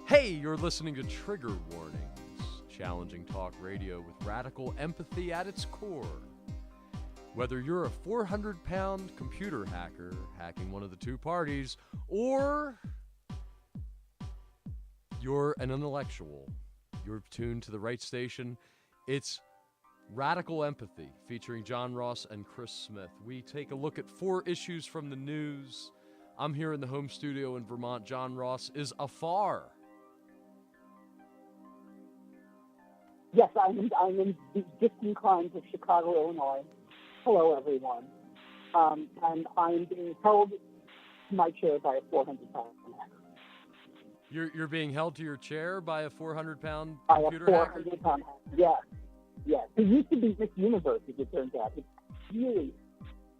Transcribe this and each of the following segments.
Hey, you're listening to Trigger Warnings, challenging talk radio with radical empathy at its core. Whether you're a 400-pound computer hacker hacking one of the two parties, or you're an intellectual, you're tuned to the right station. It's Radical Empathy, featuring John Ross and Chris Smith. We take a look at 4 issues from the news. I'm here in the home studio in Vermont. John Ross is afar. Yes, I'm in the distant climes of Chicago, Illinois. Hello, everyone. And I'm being held to my chair by a 400-pound hacker. You're being held to your chair by a 400-pound By computer a hacker? 400-pound hacker, yes. He used to be Miss Universe, as it turns out.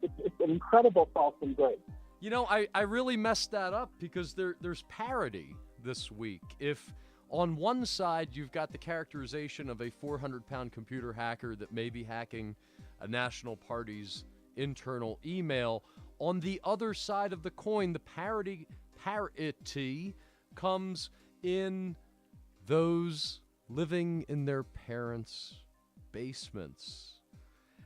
It's an incredible fall from grace. You know, I really messed that up because there's parody this week. If on one side you've got the characterization of a 400-pound computer hacker that may be hacking a national party's internal email, on the other side of the coin, the parody comes in those living in their parents' basements.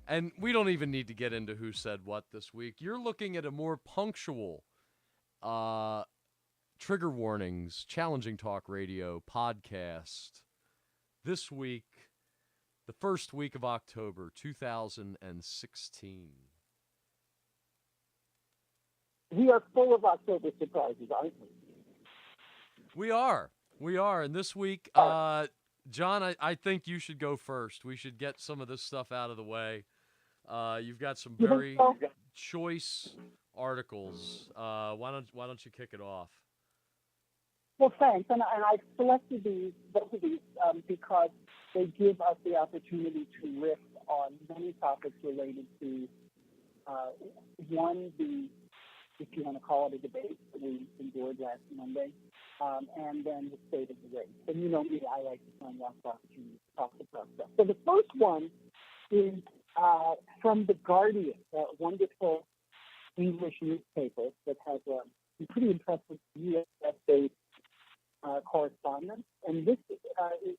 And we don't even need to get into who said what this week. You're looking at a more punctual Trigger Warnings, Challenging Talk Radio podcast this week, the first week of October 2016. We are full of October surprises, aren't we? We are. And this week, John, I think you should go first. We should get some of this stuff out of the way. You've got some very choice articles. Why don't you kick it off? Well, thanks. And I selected both of these because they give us the opportunity to riff on many topics related to, one, if you want to call it a debate that we endured last Monday, and then the state of the race. And you know me, I like to find lots of opportunities to talk about stuff. So the first one is from The Guardian, a wonderful English newspaper that has a pretty impressive U.S.-based correspondent. And this is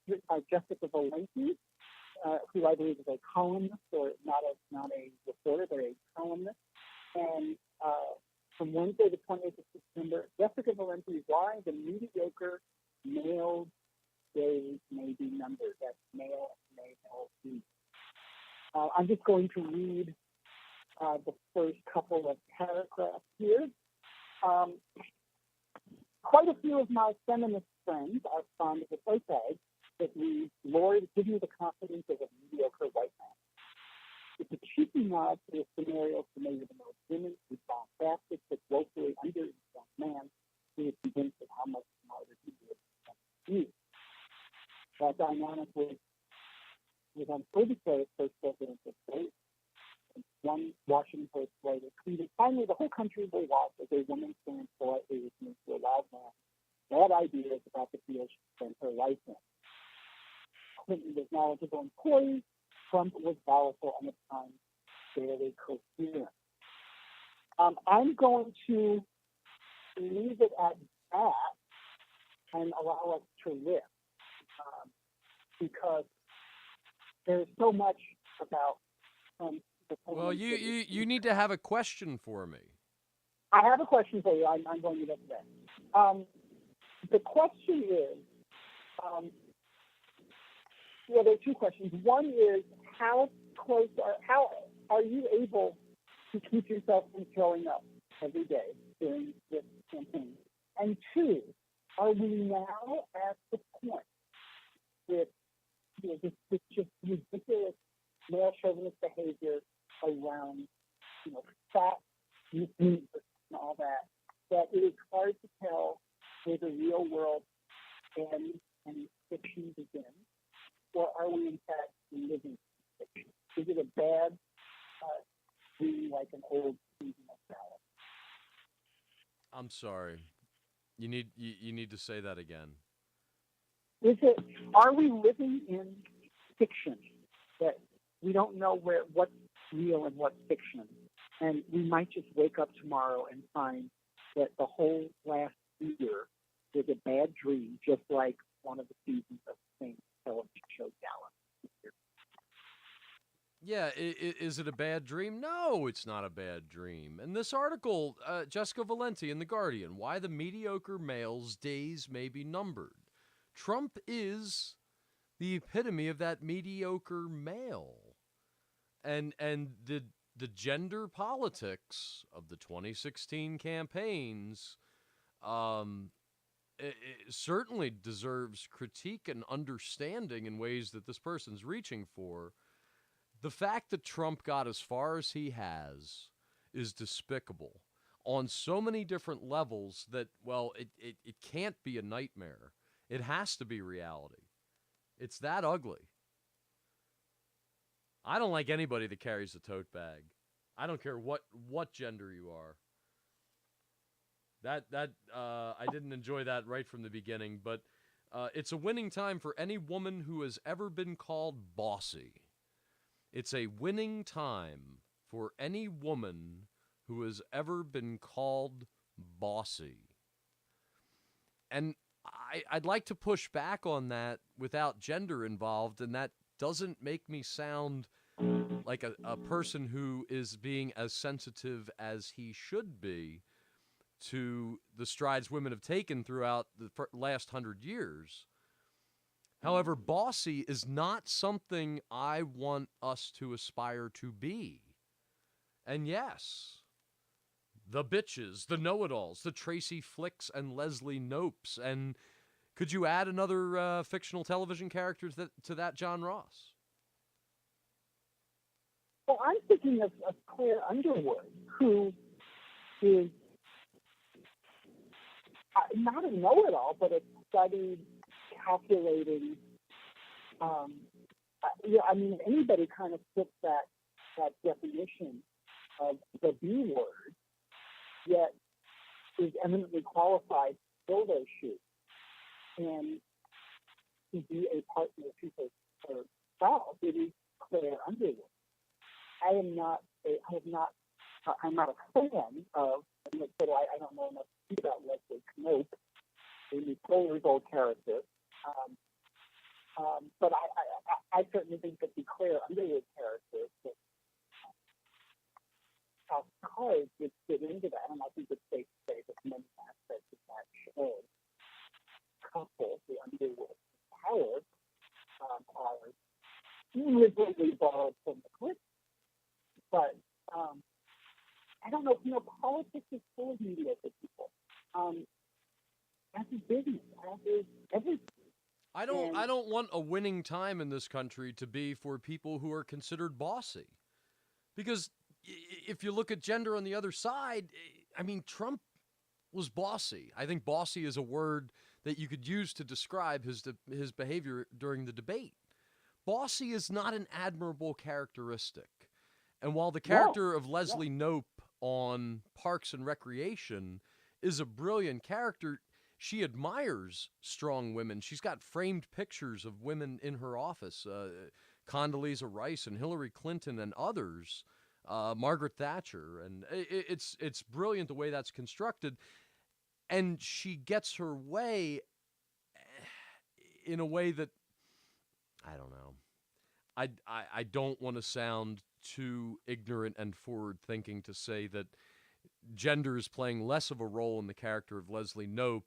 written by Jessica Valenti, who I believe is a columnist, or not a reporter, but a columnist. And from Wednesday, the 28th of September, Jessica Valenti, why the mediocre male days may be numbered. That's male week. I'm just going to read the first couple of paragraphs here. Quite a few of my feminist friends are fond of the protag that reads, "Lord, give me the confidence of a mediocre white man." It's a cheeky nod to a scenario familiar to most women who found facets but woefully underinformed man who is convinced of how much smarter he is than you. That dynamic was on Ferguson's first presidential debate. One Washington Post writer tweeted, "Finally, the whole country will watch as a woman stands politely listening to a loud man bad ideas about the field she spent her life in." Clinton was knowledgeable and poised. Trump was volatile and at times fairly coherent. I'm going to leave it at that and allow us to riff because there's so much about Well, you need to have a question for me. I have a question for you. I'm going to get to that. The question is, there are two questions. One is, how are you able to keep yourself from showing up every day during this campaign? And two, are we now at the point with this just ridiculous male chauvinist behavior around, fat, and all that it is hard to tell where the real world ends and fiction begins? Or are we, in fact, living fiction? Is it a bad being like an old seasonal salad? I'm sorry. You need to say that again. Are we living in fiction that we don't know what's real and what's fiction? And we might just wake up tomorrow and find that the whole last year was a bad dream, just like one of the seasons of the same television show Dallas. Yeah, is it a bad dream? No, it's not a bad dream. And this article, Jessica Valenti in The Guardian, Why the Mediocre Male's Days May Be Numbered. Trump is the epitome of that mediocre male. And the gender politics of the 2016 campaigns it certainly deserves critique and understanding in ways that this person's reaching for. The fact that Trump got as far as he has is despicable on so many different levels that, well, it can't be a nightmare. It has to be reality. It's that ugly. I don't like anybody that carries a tote bag. I don't care what gender you are. I didn't enjoy that right from the beginning, but it's a winning time for any woman who has ever been called bossy. It's a winning time for any woman who has ever been called bossy. And I'd like to push back on that without gender involved, and that doesn't make me sound like a person who is being as sensitive as he should be to the strides women have taken throughout the last 100 years. However, bossy is not something I want us to aspire to be. And yes, the bitches, the know-it-alls, the Tracy Flicks and Leslie Nopes. And could you add another fictional television character to that, John Ross? Well, I'm thinking of Claire Underwood, who is not a know-it-all, but a studied, calculating. I mean, anybody kind of fits that definition of the B word, yet is eminently qualified to fill those shoes and to be a partner to her spouse. It is Claire Underwood. I'm not a fan of. I don't know enough about Leslie Knope, a 4-year-old character. But I certainly think that the Claire Underwood character, how cards would fit into that, and I think it's safe to say that many aspects of that show couple, the Underwood Howard, are deliberately borrowed from the clip. But I don't know, politics is full of mediocre people. As is business, as is everything. I don't want a winning time in this country to be for people who are considered bossy. Because if you look at gender on the other side, I mean, Trump was bossy. I think bossy is a word that you could use to describe his behavior during the debate. Bossy is not an admirable characteristic. And while the character of Leslie Knope on Parks and Recreation is a brilliant character, she admires strong women. She's got framed pictures of women in her office, Condoleezza Rice and Hillary Clinton and others, Margaret Thatcher. And it's brilliant the way that's constructed. And she gets her way in a way that, I don't know. I don't want to sound too ignorant and forward-thinking to say that gender is playing less of a role in the character of Leslie Knope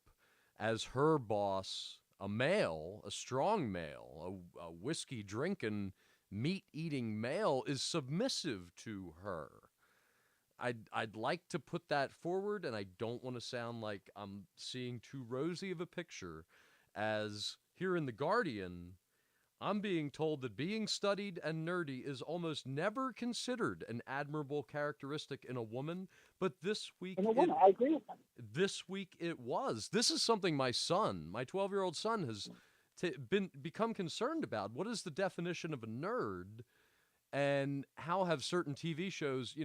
as her boss, a male, a strong male, a whiskey-drinking, meat-eating male, is submissive to her. I'd like to put that forward, and I don't want to sound like I'm seeing too rosy of a picture, as here in The Guardian, I'm being told that being studied and nerdy is almost never considered an admirable characteristic in a woman, but this week I agree with that. This week it was. This is something my 12-year-old son, has become concerned about. What is the definition of a nerd, and how have certain TV shows,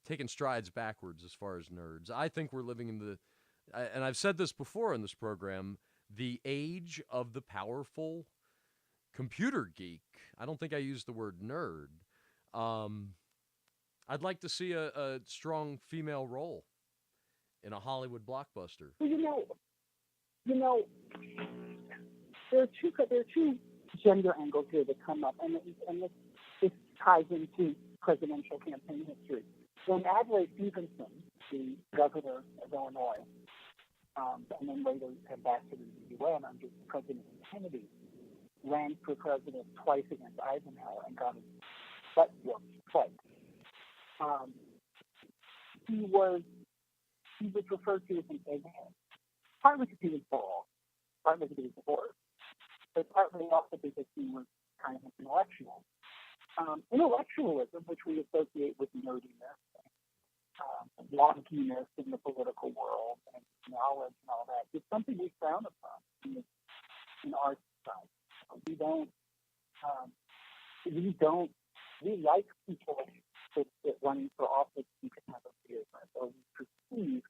taken strides backwards as far as nerds? I think we're living in and I've said this before in this program, the age of the powerful computer geek. I don't think I used the word nerd. I'd like to see a strong female role in a Hollywood blockbuster. Well, you know, there are two gender angles here that come up, and this ties into presidential campaign history. When Adlai Stevenson, the governor of Illinois, and then later ambassador to the UN under President Kennedy, ran for president twice against Eisenhower and got his butt whooped twice. He was referred to as an egghead, partly because he was bald, partly because he was poor, but partly also because he was kind of an intellectual. Intellectualism, which we associate with nerdiness, wonkiness in the political world, and knowledge and all that, is something we frown upon in our society. We like people that running for office we could have a beer with, or we perceive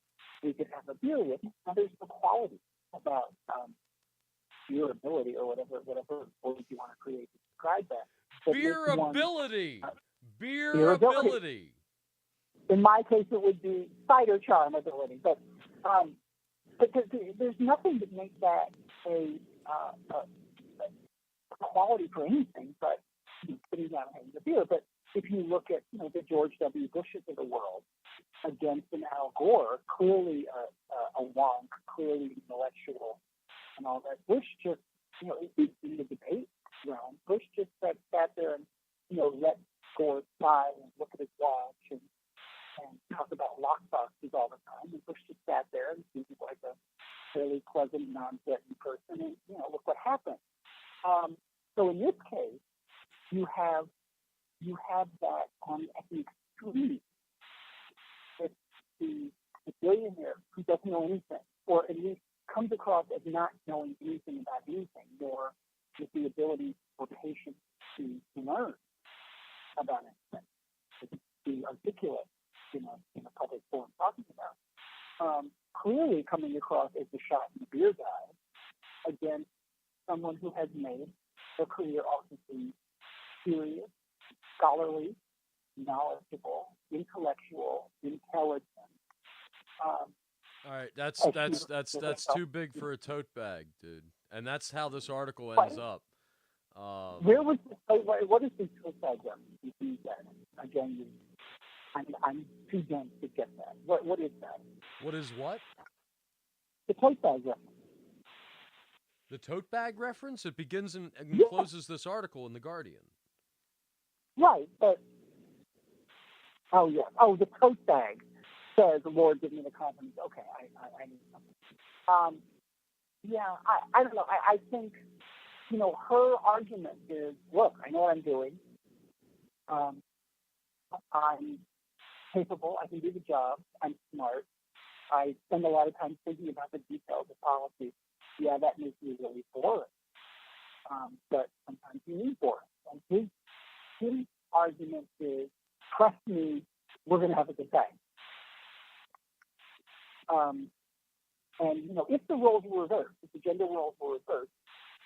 we could have a beer with. Now, there's the quality about your ability, or whatever word you want to create to describe that. Beerability. Beerability. In my case, it would be cider charm ability, but there's nothing that makes that a quality for anything but sitting down and having a beer. But if you look at the George W. Bushes of the world against an Al Gore, clearly a wonk, clearly intellectual, and all that, Bush just in the debate realm, Bush just sat there and let Gore slide and look at his watch and talk about lockboxes all the time. And Bush just sat there and seemed like a fairly pleasant, non-threatening person. And look what happened. So in this case, you have that at the extreme. It's the billionaire who doesn't know anything, or at least comes across as not knowing anything about anything, nor with the ability or patience to learn about anything, to be articulate in a public forum talking about. Clearly coming across as the shot in the beer guy against someone who has made a career off of being serious, scholarly, knowledgeable, intellectual, intelligent. All right, that's too big for a tote bag, dude. And that's how this article ends up. Where was what is the tote bag reference? Again, I'm too dense to get that. What is that? What is what? The tote bag reference. The tote bag reference? It begins and closes this article in The Guardian. Right, but the tote bag says, "Lord, give me the confidence." Okay, I need something. I don't know. I think her argument is, look, I know what I'm doing. I'm capable. I can do the job. I'm smart. I spend a lot of time thinking about the details of policy. Yeah, that makes me really boring. But sometimes you need boring. And his argument is, trust me, we're going to have a good time. And if the roles were reversed, if the gender roles were reversed,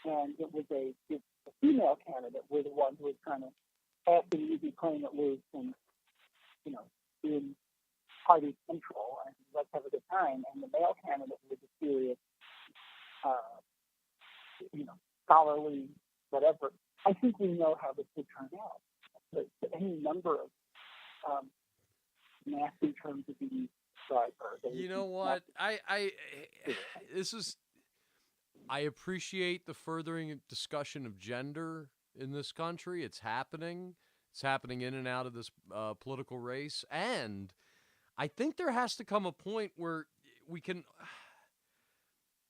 and it was a female candidate were the one who was kind of acting easy, playing it loose, and being party central, and let's have a good time, and the male candidate was a serious, scholarly, whatever, I think we know how this would turn out. But any number of nasty terms of being You know what? I appreciate the furthering discussion of gender in this country. It's happening. It's happening in and out of this political race. And I think there has to come a point where we can...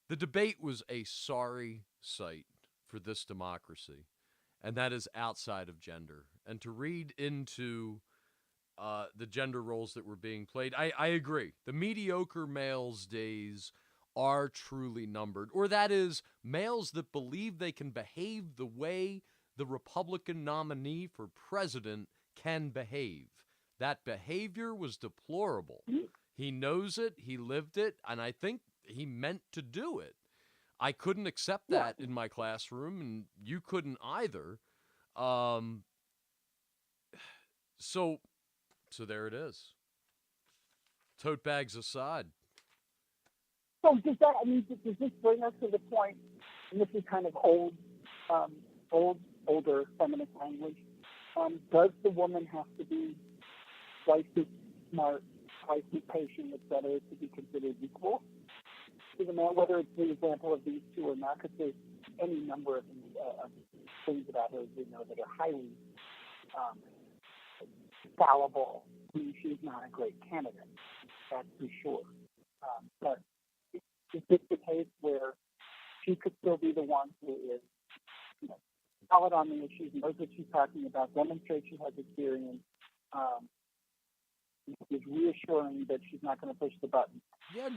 The debate was a sorry sight for this democracy, and that is outside of gender. And to read into the gender roles that were being played, I agree. The mediocre males' days are truly numbered, or that is, males that believe they can behave the way the Republican nominee for president can behave. That behavior was deplorable. He knows it, he lived it, and I think he meant to do it. I couldn't accept that in my classroom, and you couldn't either. So there it is. Tote bags aside. So does that? I mean, does this bring us to the point? And this is kind of older feminist language. Does the woman have to be twice as smart, twice as patient, etc., to be considered equal to the man? Whether it's the example of these two or not, because there's any number of things about her we know that are highly fallible. I mean, she's not a great candidate, that's for sure. But is this the case where she could still be the one who is, solid on the issues, knows what she's talking about, demonstrates she has experience, is reassuring that she's not going to push the button? Yeah,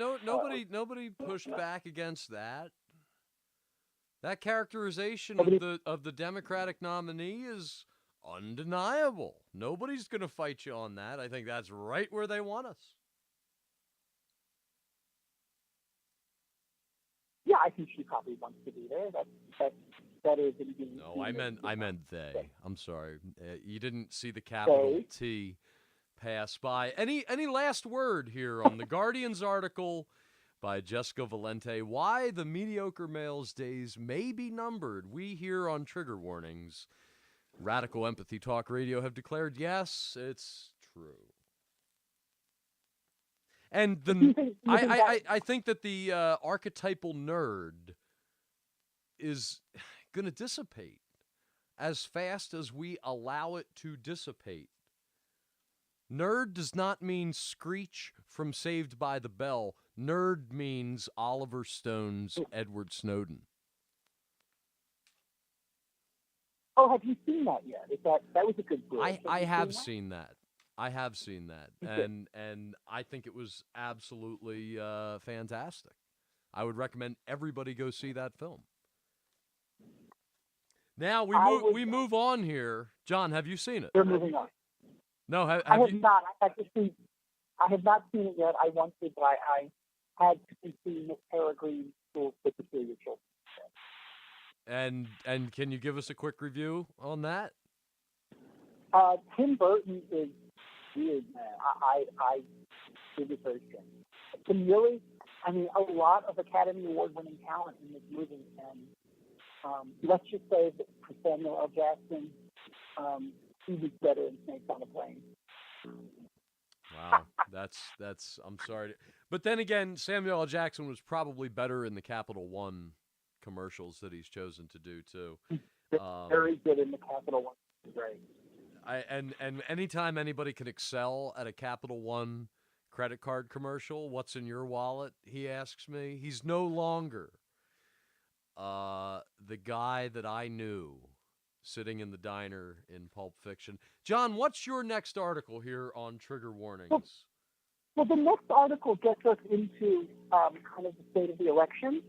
nobody pushed back against that. That characterization of the Democratic nominee is undeniable. Nobody's going to fight you on that. I think that's right where they want us. Yeah, I think she probably wants to be there. That is indeed. No, I meant they. I'm sorry. You didn't see the capital T pass by. Any last word here on the Guardian's article by Jessica Valente? Why the mediocre male's days may be numbered. We here on Trigger Warnings, Radical Empathy Talk Radio, have declared yes, it's true. And I think that the archetypal nerd is going to dissipate as fast as we allow it to dissipate. Nerd does not mean Screech from Saved by the Bell. Nerd means Oliver Stone's Edward Snowden. Oh, have you seen that yet? That was a good book. I have seen that. I have seen that, and I think it was absolutely fantastic. I would recommend everybody go see that film. Now we move on here. John, have you seen it? We're moving on. No, I have not. I have not seen it yet. I want to, but I had to see Miss Peregrine's School for Peculiar Children. And can you give us a quick review on that? Tim Burton is weird, man. I it was very strange. Tim really, I mean, a lot of Academy Award-winning talent in this movie, and let's just say that for Samuel L. Jackson, he was better in Snakes on a Plane. Wow, that's. I'm sorry, but then again, Samuel L. Jackson was probably better in the Capital One commercials that he's chosen to do too. Very good in the Capital One. Great. And anytime anybody can excel at a Capital One credit card commercial, what's in your wallet? He asks me. He's no longer the guy that I knew sitting in the diner in Pulp Fiction. John, what's your next article here on Trigger Warnings? Well, the next article gets us into kind of the state of the election,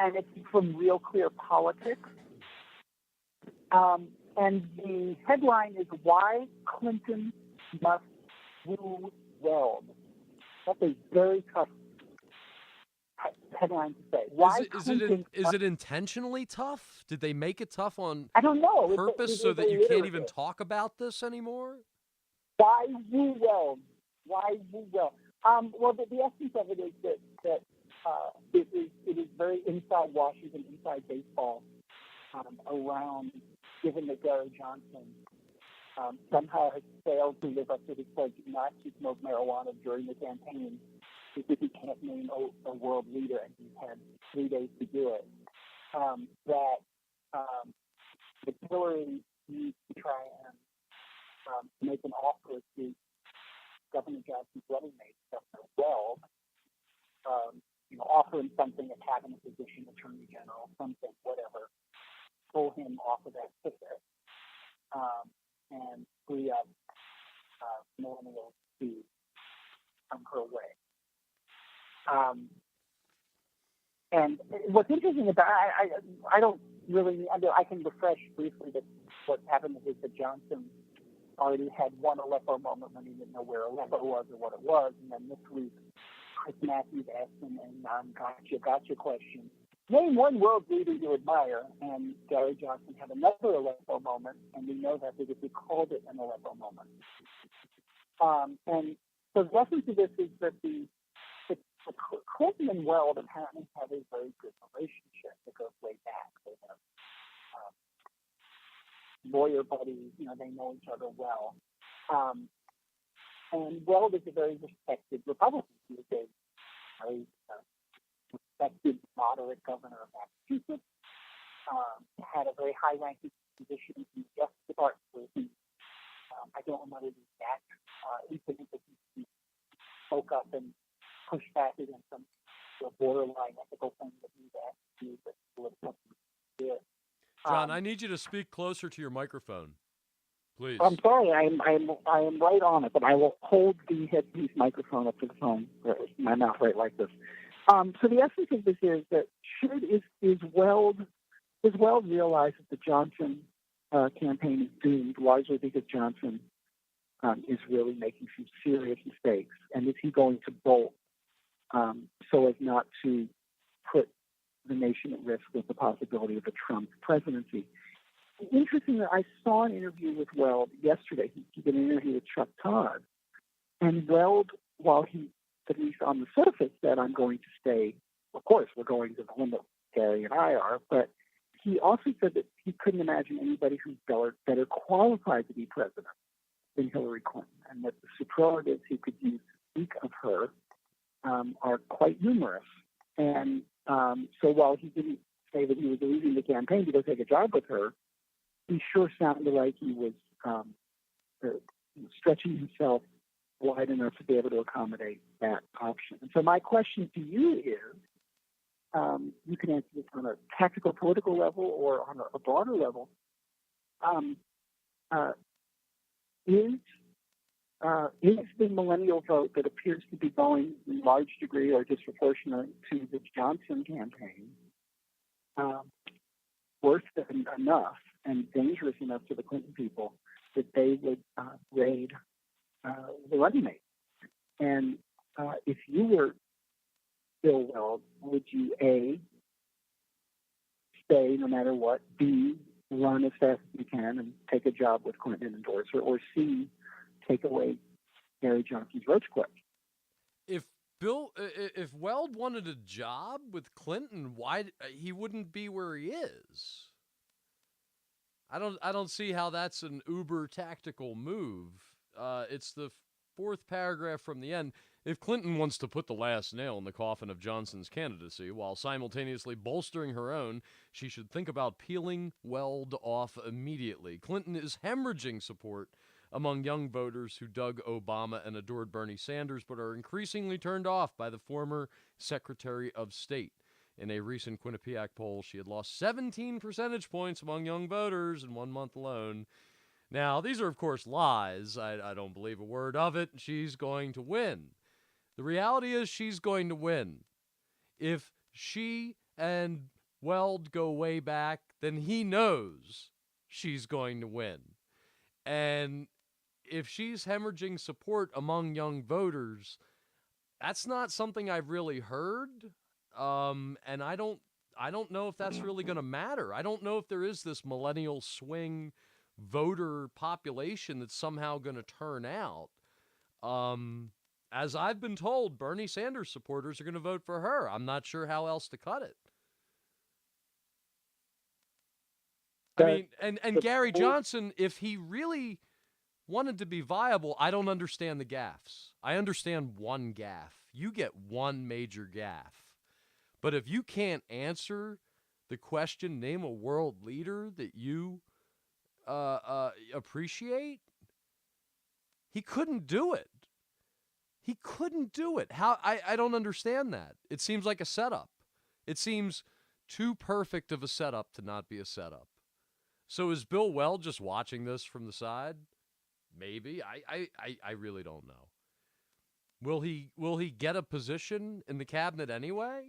and it's from Real Clear Politics. And the headline is Why Clinton Must Woo Weld. That's a very tough headline to say. Why is it intentionally tough? Did they make it tough on I don't know. purpose so that you can't even talk about this anymore? Why woo weld? Why woo weld? Well, the essence of it is that it is very inside Washington, inside baseball, around, given that Gary Johnson somehow has failed to live up to his pledge not to smoke marijuana during the campaign, because he can't name a world leader, and he's had 3 days to do it, that Hillary needs to try and make an offer to Governor Johnson's running mate, Governor Weld, offer him something, a cabinet position, attorney general, something, whatever, pull him off of that ticket, and free up millennials to come her way. And what's interesting about I don't really, I can refresh briefly that what happened is that Johnson already had one Aleppo moment when he didn't know where Aleppo was or what it was, and then this week Chris Matthews asked him a non-gotcha question. Name one world leader you admire, and Gary Johnson had another Aleppo moment, and we know that because he called it an Aleppo moment. And so the essence of this is that the Clinton and Weld apparently have a very good relationship that goes way back. They have lawyer buddies, they know each other well. And Weld is a very respected Republican. He was a very respected, moderate governor of Massachusetts. Had a very high-ranking position in the Justice Department. I don't remember the exact incident that he spoke up and pushed back against some borderline ethical things that he had to do, but political did. John, I need you to speak closer to your microphone, please. I'm sorry, I am right on it, but I will hold the headpiece microphone up to the phone, my mouth right like this. So the essence of this is that does Weld realize that the Johnson campaign is doomed largely because Johnson is really making some serious mistakes, and is he going to bolt so as not to put the nation at risk with the possibility of a Trump presidency? Interestingly, I saw an interview with Weld yesterday. He did an interview with Chuck Todd, and Weld, while he, at least on the surface, said, I'm going to stay, of course, we're going to the limit, Gary and I are, but he also said that he couldn't imagine anybody who's better qualified to be president than Hillary Clinton, and that the superlatives he could use to speak of her are quite numerous. And so while he didn't say that he was leaving the campaign to go take a job with her, he sure sounded like he was stretching himself wide enough to be able to accommodate that option. And so my question to you is, you can answer this on a tactical, political level or on a broader level. Is the millennial vote that appears to be going in large degree or disproportionate to the Johnson campaign worse than enough and dangerous enough to the Clinton people that they would raid the running mate? And if you were Bill Weld, would you A, stay no matter what, B, run as fast as you can and take a job with Clinton endorser, or C, take away Gary Johnson's roach clip? If Weld wanted a job with Clinton, why he wouldn't be where he is? I don't see how that's an uber tactical move. It's the fourth paragraph from the end. If Clinton wants to put the last nail in the coffin of Johnson's candidacy while simultaneously bolstering her own, she should think about peeling Weld off immediately. Clinton is hemorrhaging support among young voters who dug Obama and adored Bernie Sanders, but are increasingly turned off by the former Secretary of State. In a recent Quinnipiac poll, she had lost 17 percentage points among young voters in 1 month alone. Now, these are, of course, lies. I don't believe a word of it. She's going to win. The reality is she's going to win. If she and Weld go way back, then he knows she's going to win. And if she's hemorrhaging support among young voters, that's not something I've really heard. And I don't know if that's really going to matter. I don't know if there is this millennial swing voter population that's somehow going to turn out. As I've been told, Bernie Sanders supporters are going to vote for her. I'm not sure how else to cut it. I mean, and Gary Johnson, if he really wanted to be viable, I don't understand the gaffes. I understand one gaffe. You get one major gaffe. But if you can't answer the question, name a world leader that you appreciate, he couldn't do it. He couldn't do it. How? I don't understand that. It seems like a setup. It seems too perfect of a setup to not be a setup. So is Bill Weld just watching this from the side? Maybe. I really don't know. Will he get a position in the cabinet anyway?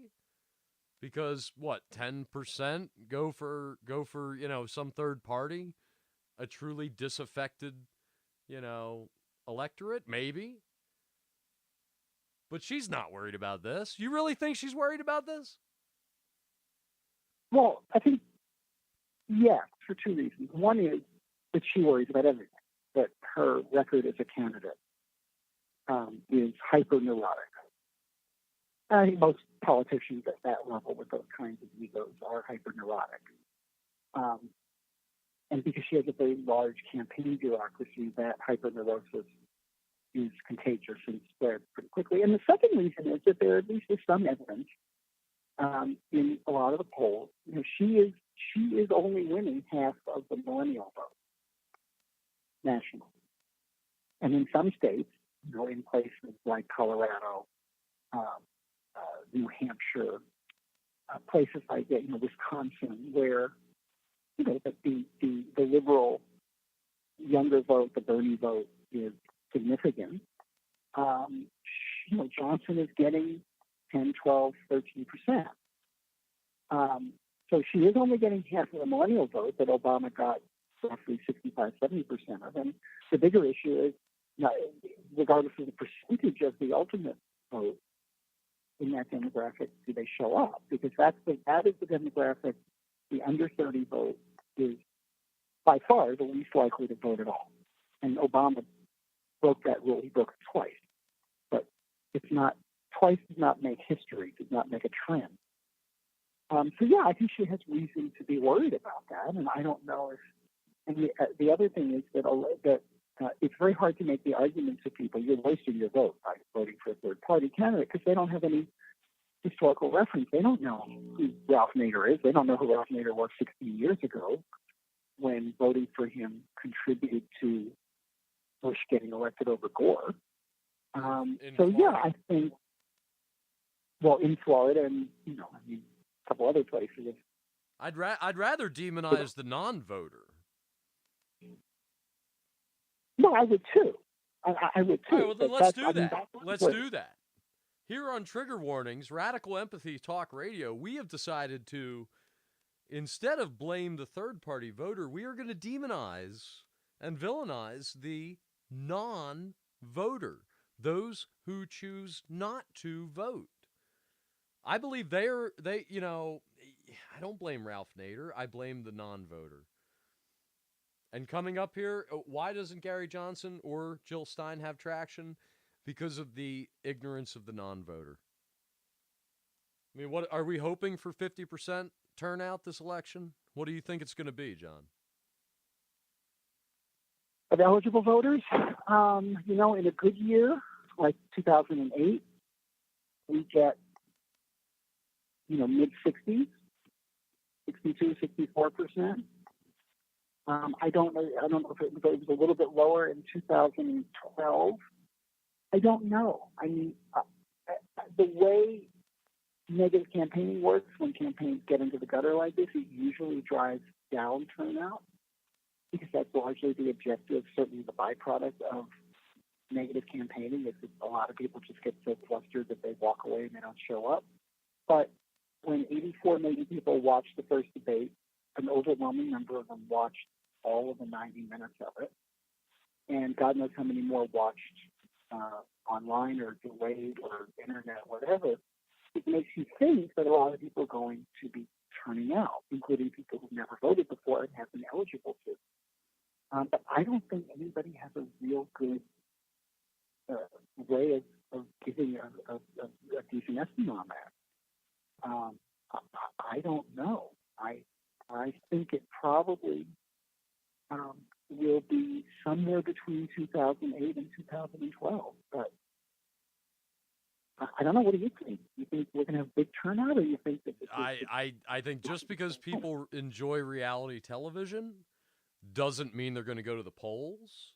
Because what, 10% go for some third party, a truly disaffected, electorate? Maybe. But she's not worried about this. You really think she's worried about this? Well, I think, yes, for two reasons. One is that she worries about everything, that her record as a candidate is hyper-neurotic. I think most politicians at that level with those kinds of egos are hyper-neurotic. Um, and because she has a very large campaign bureaucracy, that hyper-neurosis is contagious and spreads pretty quickly. And the second reason is that there at least is some evidence in a lot of the polls. You know, she is only winning half of the millennial vote nationally. And in some states, you know, in places like Colorado, New Hampshire, places like that, you know, Wisconsin, where you know the liberal younger vote, the Bernie vote, is significant. You know, Johnson is getting 10, 12, 13%. So she is only getting half of the millennial vote that Obama got roughly 65, 70% of. And the bigger issue is, regardless of the percentage of the ultimate vote in that demographic, do they show up? Because that is the demographic. The under 30 vote is by far the least likely to vote at all. And Obama broke that rule. He broke it twice. But it's not, twice does not make history, does not make a trend. So yeah, I think she has reason to be worried about that. And I don't know if, and the other thing is that it's very hard to make the argument to people, you're wasting your vote by voting for a third party candidate, because they don't have any historical reference. They don't know who Ralph Nader is. They don't know who Ralph Nader was 16 years ago when voting for him contributed to Bush getting elected over Gore. So yeah, I think, well, in Florida and, you know, I mean, a couple other places. I'd rather demonize the non-voter. No, I would too. I would too. All right, well, then let's do that. Let's do that. Here on Trigger Warnings, Radical Empathy Talk Radio, we have decided to, instead of blame the third-party voter, we are going to demonize and villainize the non-voter, those who choose not to vote. I believe you know, I don't blame Ralph Nader. I blame the non-voter. And coming up here, why doesn't Gary Johnson or Jill Stein have traction? Because of the ignorance of the non-voter. I mean, what are we hoping for 50% turnout this election? What do you think it's going to be, John? Of eligible voters, you know, in a good year, like 2008, we get, you know, mid-60s, 62, 64%. I don't know if it was a little bit lower in 2012. I don't know. I mean, the way negative campaigning works when campaigns get into the gutter like this, it usually drives down turnout, because that's largely the objective, certainly the byproduct of negative campaigning, is that a lot of people just get so flustered that they walk away and they don't show up. But when 84 million people watched the first debate, an overwhelming number of them watched all of the 90 minutes of it, and God knows how many more watched online or delayed or internet, whatever. It makes you think that a lot of people are going to be turning out, including people who've never voted before and have been eligible to. But I don't think anybody has a real good way of giving a decent estimate on that. I don't know. I think it probably will be somewhere between 2008 and 2012. But I don't know. What do you think? You think we're going to have big turnout, or you think that I think just because people enjoy reality television doesn't mean they're going to go to the polls.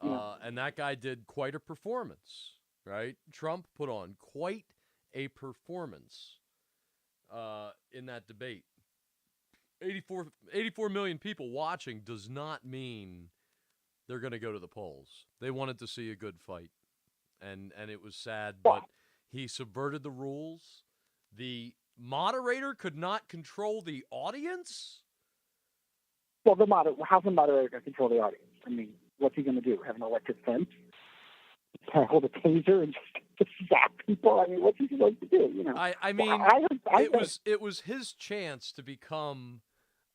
Yeah. And that guy did quite a performance, right? Trump put on quite a performance in that debate. 84 million people watching does not mean they're going to go to the polls. They wanted to see a good fight. And it was sad, but he subverted the rules. The moderator could not control the audience? Well, how's the moderator going to control the audience? I mean, what's he going to do? Have an electric fence? Can I hold a taser and just zap people? I mean, what's he supposed to do? You know, I mean, it was his chance to become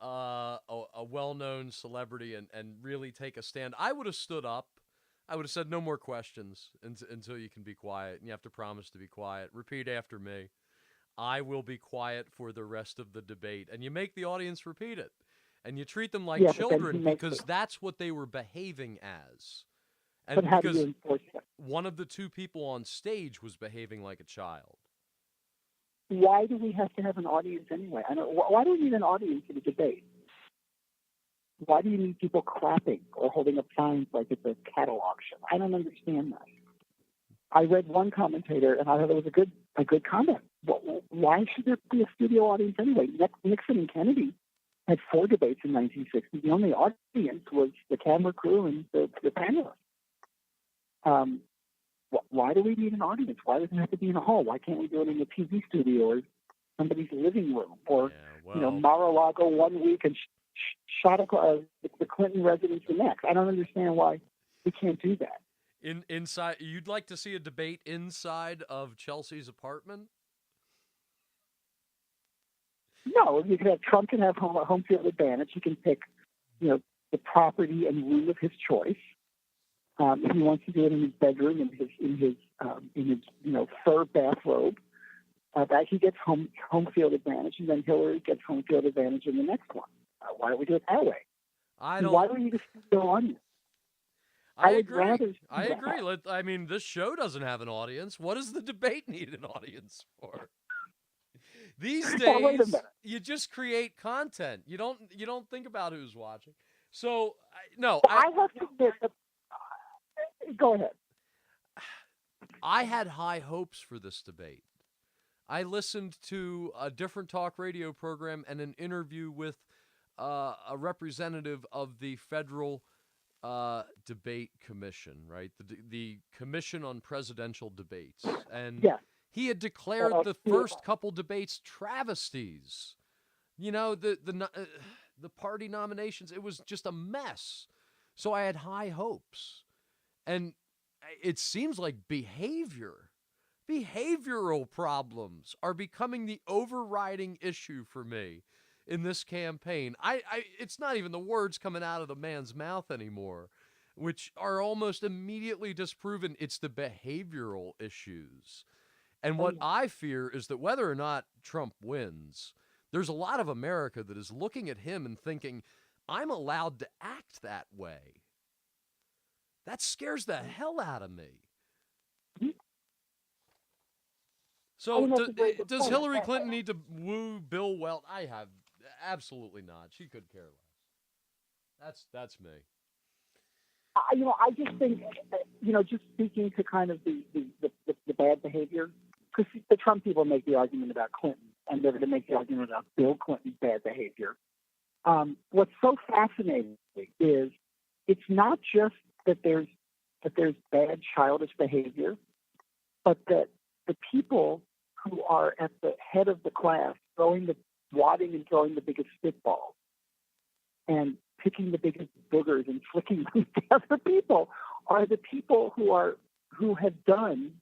a well-known celebrity and really take a stand. I would have stood up I would have said no more questions until you can be quiet, and you have to promise to be quiet. Repeat after me. I will be quiet for the rest of the debate. And you make the audience repeat it. And you treat them like Yeah, but then he children makes because it. that's what they were behaving as. But And how do you because enforce that? one of the two people on stage was behaving like a child. Why do we have to have an audience anyway? Why do we need an audience in a debate? Why do you need people clapping or holding up signs like it's a cattle auction? I don't understand that. I read one commentator, and I thought it was a good comment. Why should there be a studio audience anyway? Nixon and Kennedy had 4 debates in 1960. The only audience was the camera crew and the panelists. Why do we need an audience? Why does it have to be in a hall? Why can't we do it in a TV studio or somebody's living room? Or, Mar-a-Lago one week and shot the Clinton residence the next. I don't understand why we can't do that. Inside, you'd like to see a debate inside of Chelsea's apartment? No, you can have Trump can have home field advantage. He can pick, the property and room of his choice. If he wants to do it in his bedroom, in his fur bathrobe, that he gets home field advantage, and then Hillary gets home field advantage in the next one. Why don't we do it that way? Why do we need a studio audience? I agree. I agree. This show doesn't have an audience. What does the debate need an audience for? These days, you just create content. You don't think about who's watching. So I have to admit that. Go ahead. I had high hopes for this debate. I listened to a different talk radio program and an interview with a representative of the Federal Debate Commission, right? The Commission on Presidential Debates. And he had declared the first couple debates travesties. The party nominations, it was just a mess. So I had high hopes. And it seems like behavioral problems are becoming the overriding issue for me in this campaign. It's not even the words coming out of the man's mouth anymore, which are almost immediately disproven. It's the behavioral issues. And what I fear is that whether or not Trump wins, there's a lot of America that is looking at him and thinking, I'm allowed to act that way. That scares the hell out of me. So does Hillary Clinton need to woo Bill Weld? I have absolutely not. She could care less. That's me. I just think, just speaking to kind of the bad behavior, because the Trump people make the argument about Clinton, and they're going to make the argument about Bill Clinton's bad behavior. What's so fascinating is it's not just that there's bad childish behavior, but that the people who are at the head of the class wadding and throwing the biggest spitballs and picking the biggest boogers and flicking them to other people are the people who have done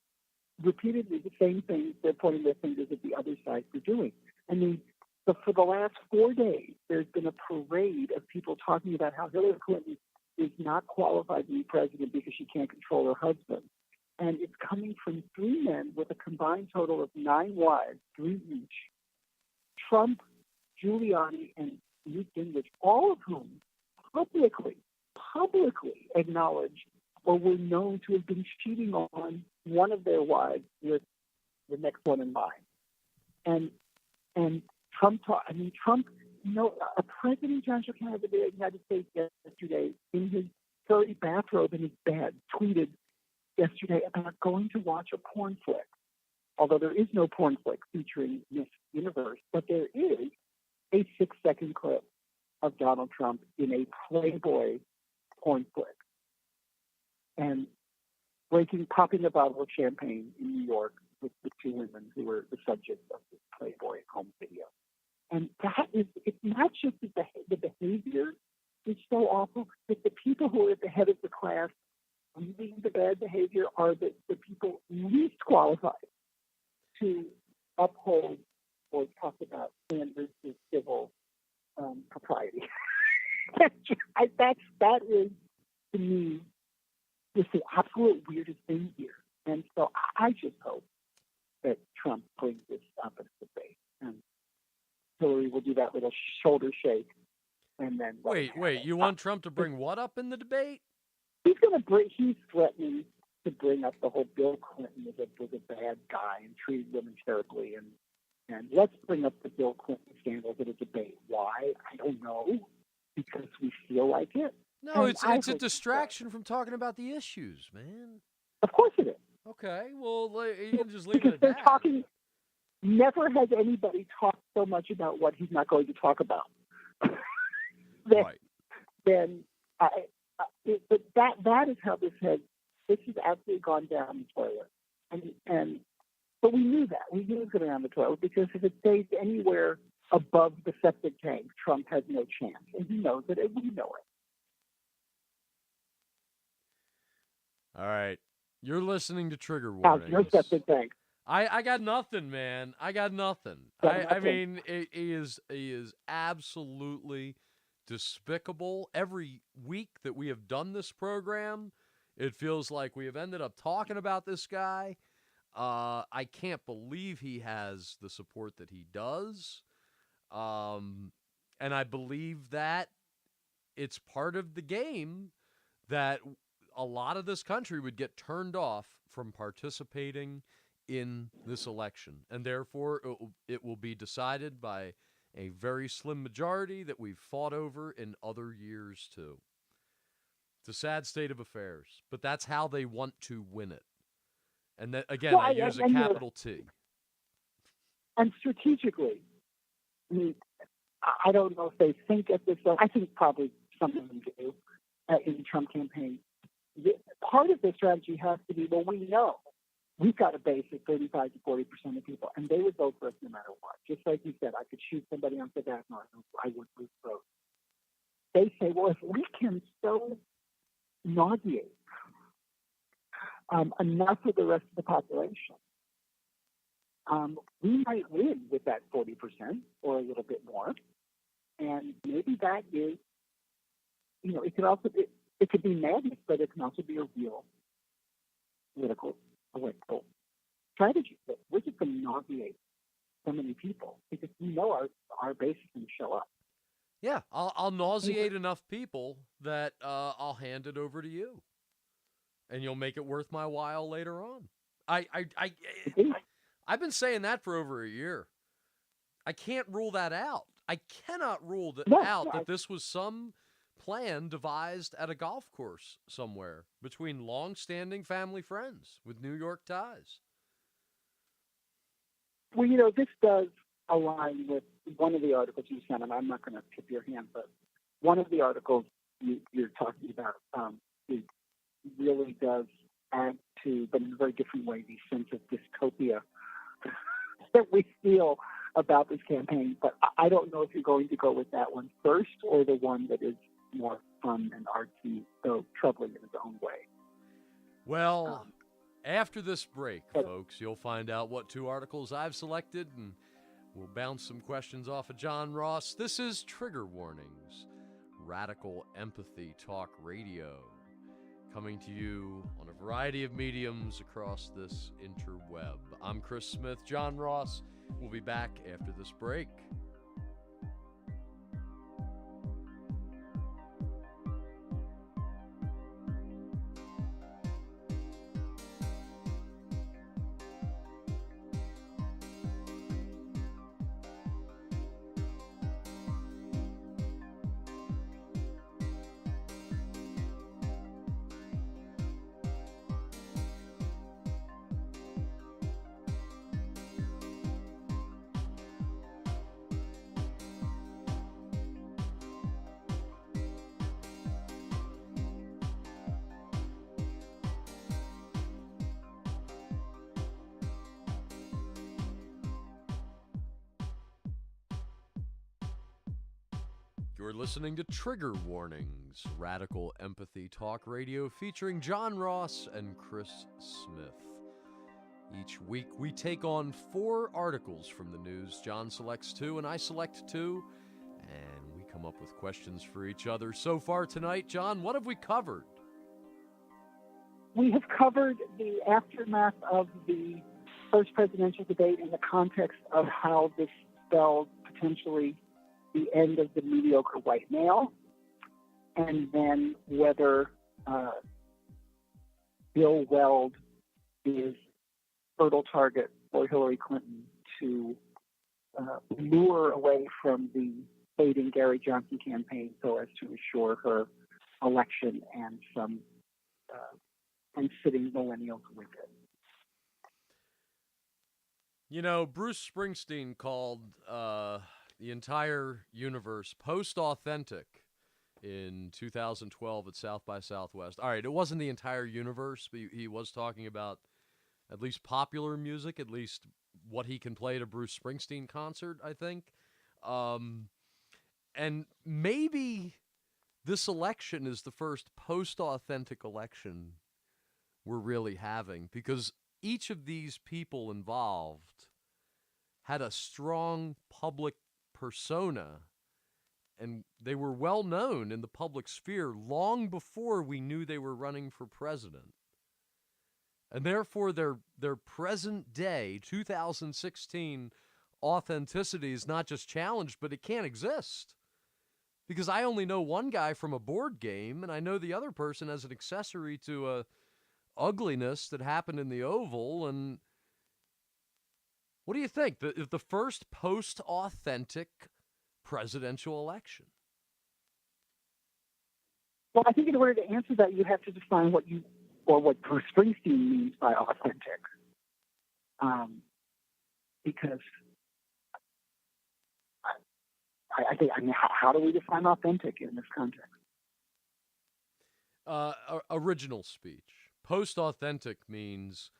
repeatedly the same things they're pointing their fingers at the other side for doing. For the last 4 days, there's been a parade of people talking about how Hillary Clinton is not qualified to be president because she can't control her husband. And it's coming from 3 men with a combined total of 9 wives, 3 each. Trump, Giuliani, and Newt Gingrich, all of whom publicly acknowledged or were known to have been cheating on one of their wives with the next one in mind. And Trump, a President John F. Kennedy of the United States yesterday in his furry bathrobe in his bed tweeted yesterday about going to watch a porn flick. Although there is no porn flick featuring Miss Universe, but there is a 6-second clip of Donald Trump in a Playboy porn flick and popping a bottle of champagne in New York with the 2 women who were the subject of this Playboy home video. And it's not just the behavior is so awful, but the people who are at the head of the class leading the bad behavior are the people least qualified to uphold or talk about standards of civil propriety. That is, to me, just the absolute weirdest thing here. And so I just hope that Trump brings this up at the debate, and Hillary will do that little shoulder shake, and then wait. You want Trump to bring what up in the debate? He's threatening to bring up the whole Bill Clinton was a bad guy and treated women terribly, and let's bring up the Bill Clinton scandals at a debate. Why? I don't know. Because we feel like it. No, it's a distraction from talking about the issues, man. Of course it is. Okay, well, you can just leave because it at they're that. talking. Never has anybody talked so much about what he's not going to talk about. Right. But that is how this has absolutely gone down the toilet. But we knew that. We knew it was going down the toilet because if it stays anywhere above the septic tank, Trump has no chance. And he knows it, and we know it. All right. You're listening to Trigger How's Warnings. your septic tank? I got nothing, man. I got nothing. I mean, he is absolutely despicable. Every week that we have done this program, it feels like we have ended up talking about this guy. I can't believe he has the support that he does. And I believe that it's part of the game that a lot of this country would get turned off from participating in this election. And therefore, it will be decided by a very slim majority that we've fought over in other years, too. It's a sad state of affairs, but that's how they want to win it. And that, again, I use a capital T. And strategically, I mean, I don't know if they think at this level. I think probably some of them do in the Trump campaign. Part of the strategy has to be, well, we know we've got a base of 35 to 40% of people, and they would vote for us no matter what. Just like you said, I could shoot somebody on Fifth Avenue, I would lose votes. They say, well, if we can so nauseate enough of the rest of the population, we might win with that 40% or a little bit more. And maybe that is, it could also be, it could be madness, but it can also be a real political strategy. That we're just going to nauseate so many people because we know our base is going to show up. Yeah, I'll nauseate enough people that I'll hand it over to you, and you'll make it worth my while later on. I've been saying that for over a year. I can't rule that out. I cannot rule out that this was some plan devised at a golf course somewhere between long-standing family friends with New York ties. Well, this does align with one of the articles you sent, and I'm not going to tip your hand, but one of the articles you're talking about it really does add to, but in a very different way, the sense of dystopia that we feel about this campaign. But I don't know if you're going to go with that one first or the one that is more fun and artsy, though troubling in its own way. Well, after this break, folks, you'll find out what two articles I've selected, and we'll bounce some questions off of John Ross. This is Trigger Warnings, Radical Empathy Talk Radio, coming to you on a variety of mediums across this interweb. I'm Chris Smith. John Ross will be back after this break. You're listening to Trigger Warnings, Radical Empathy Talk Radio, featuring John Ross and Chris Smith. Each week, we take on 4 articles from the news. John selects 2, and I select 2, and we come up with questions for each other. So far tonight, John, what have we covered? we have covered the aftermath of the first presidential debate in the context of how this spelled potentially the end of the mediocre white male, and then whether Bill Weld is fertile target for Hillary Clinton to lure away from the fading Gary Johnson campaign so as to assure her election and some and sitting millennials with it. You know, Bruce Springsteen called the entire universe post-authentic in 2012 at South by Southwest. All right, it wasn't the entire universe, but he was talking about at least popular music, at least what he can play at a Bruce Springsteen concert, I think. And maybe this election is the first post-authentic election we're really having, because each of these people involved had a strong public persona, and they were well known in the public sphere long before we knew they were running for president. And therefore, their present day, 2016 authenticity is not just challenged, but it can't exist. Because I only know one guy from a board game, and I know the other person as an accessory to a ugliness that happened in the Oval. And what do you think? The first post-authentic presidential election? Well, I think in order to answer that, you have to define what Bruce Springsteen means by authentic. Because I mean, how do we define authentic in this context? Original speech. Post-authentic means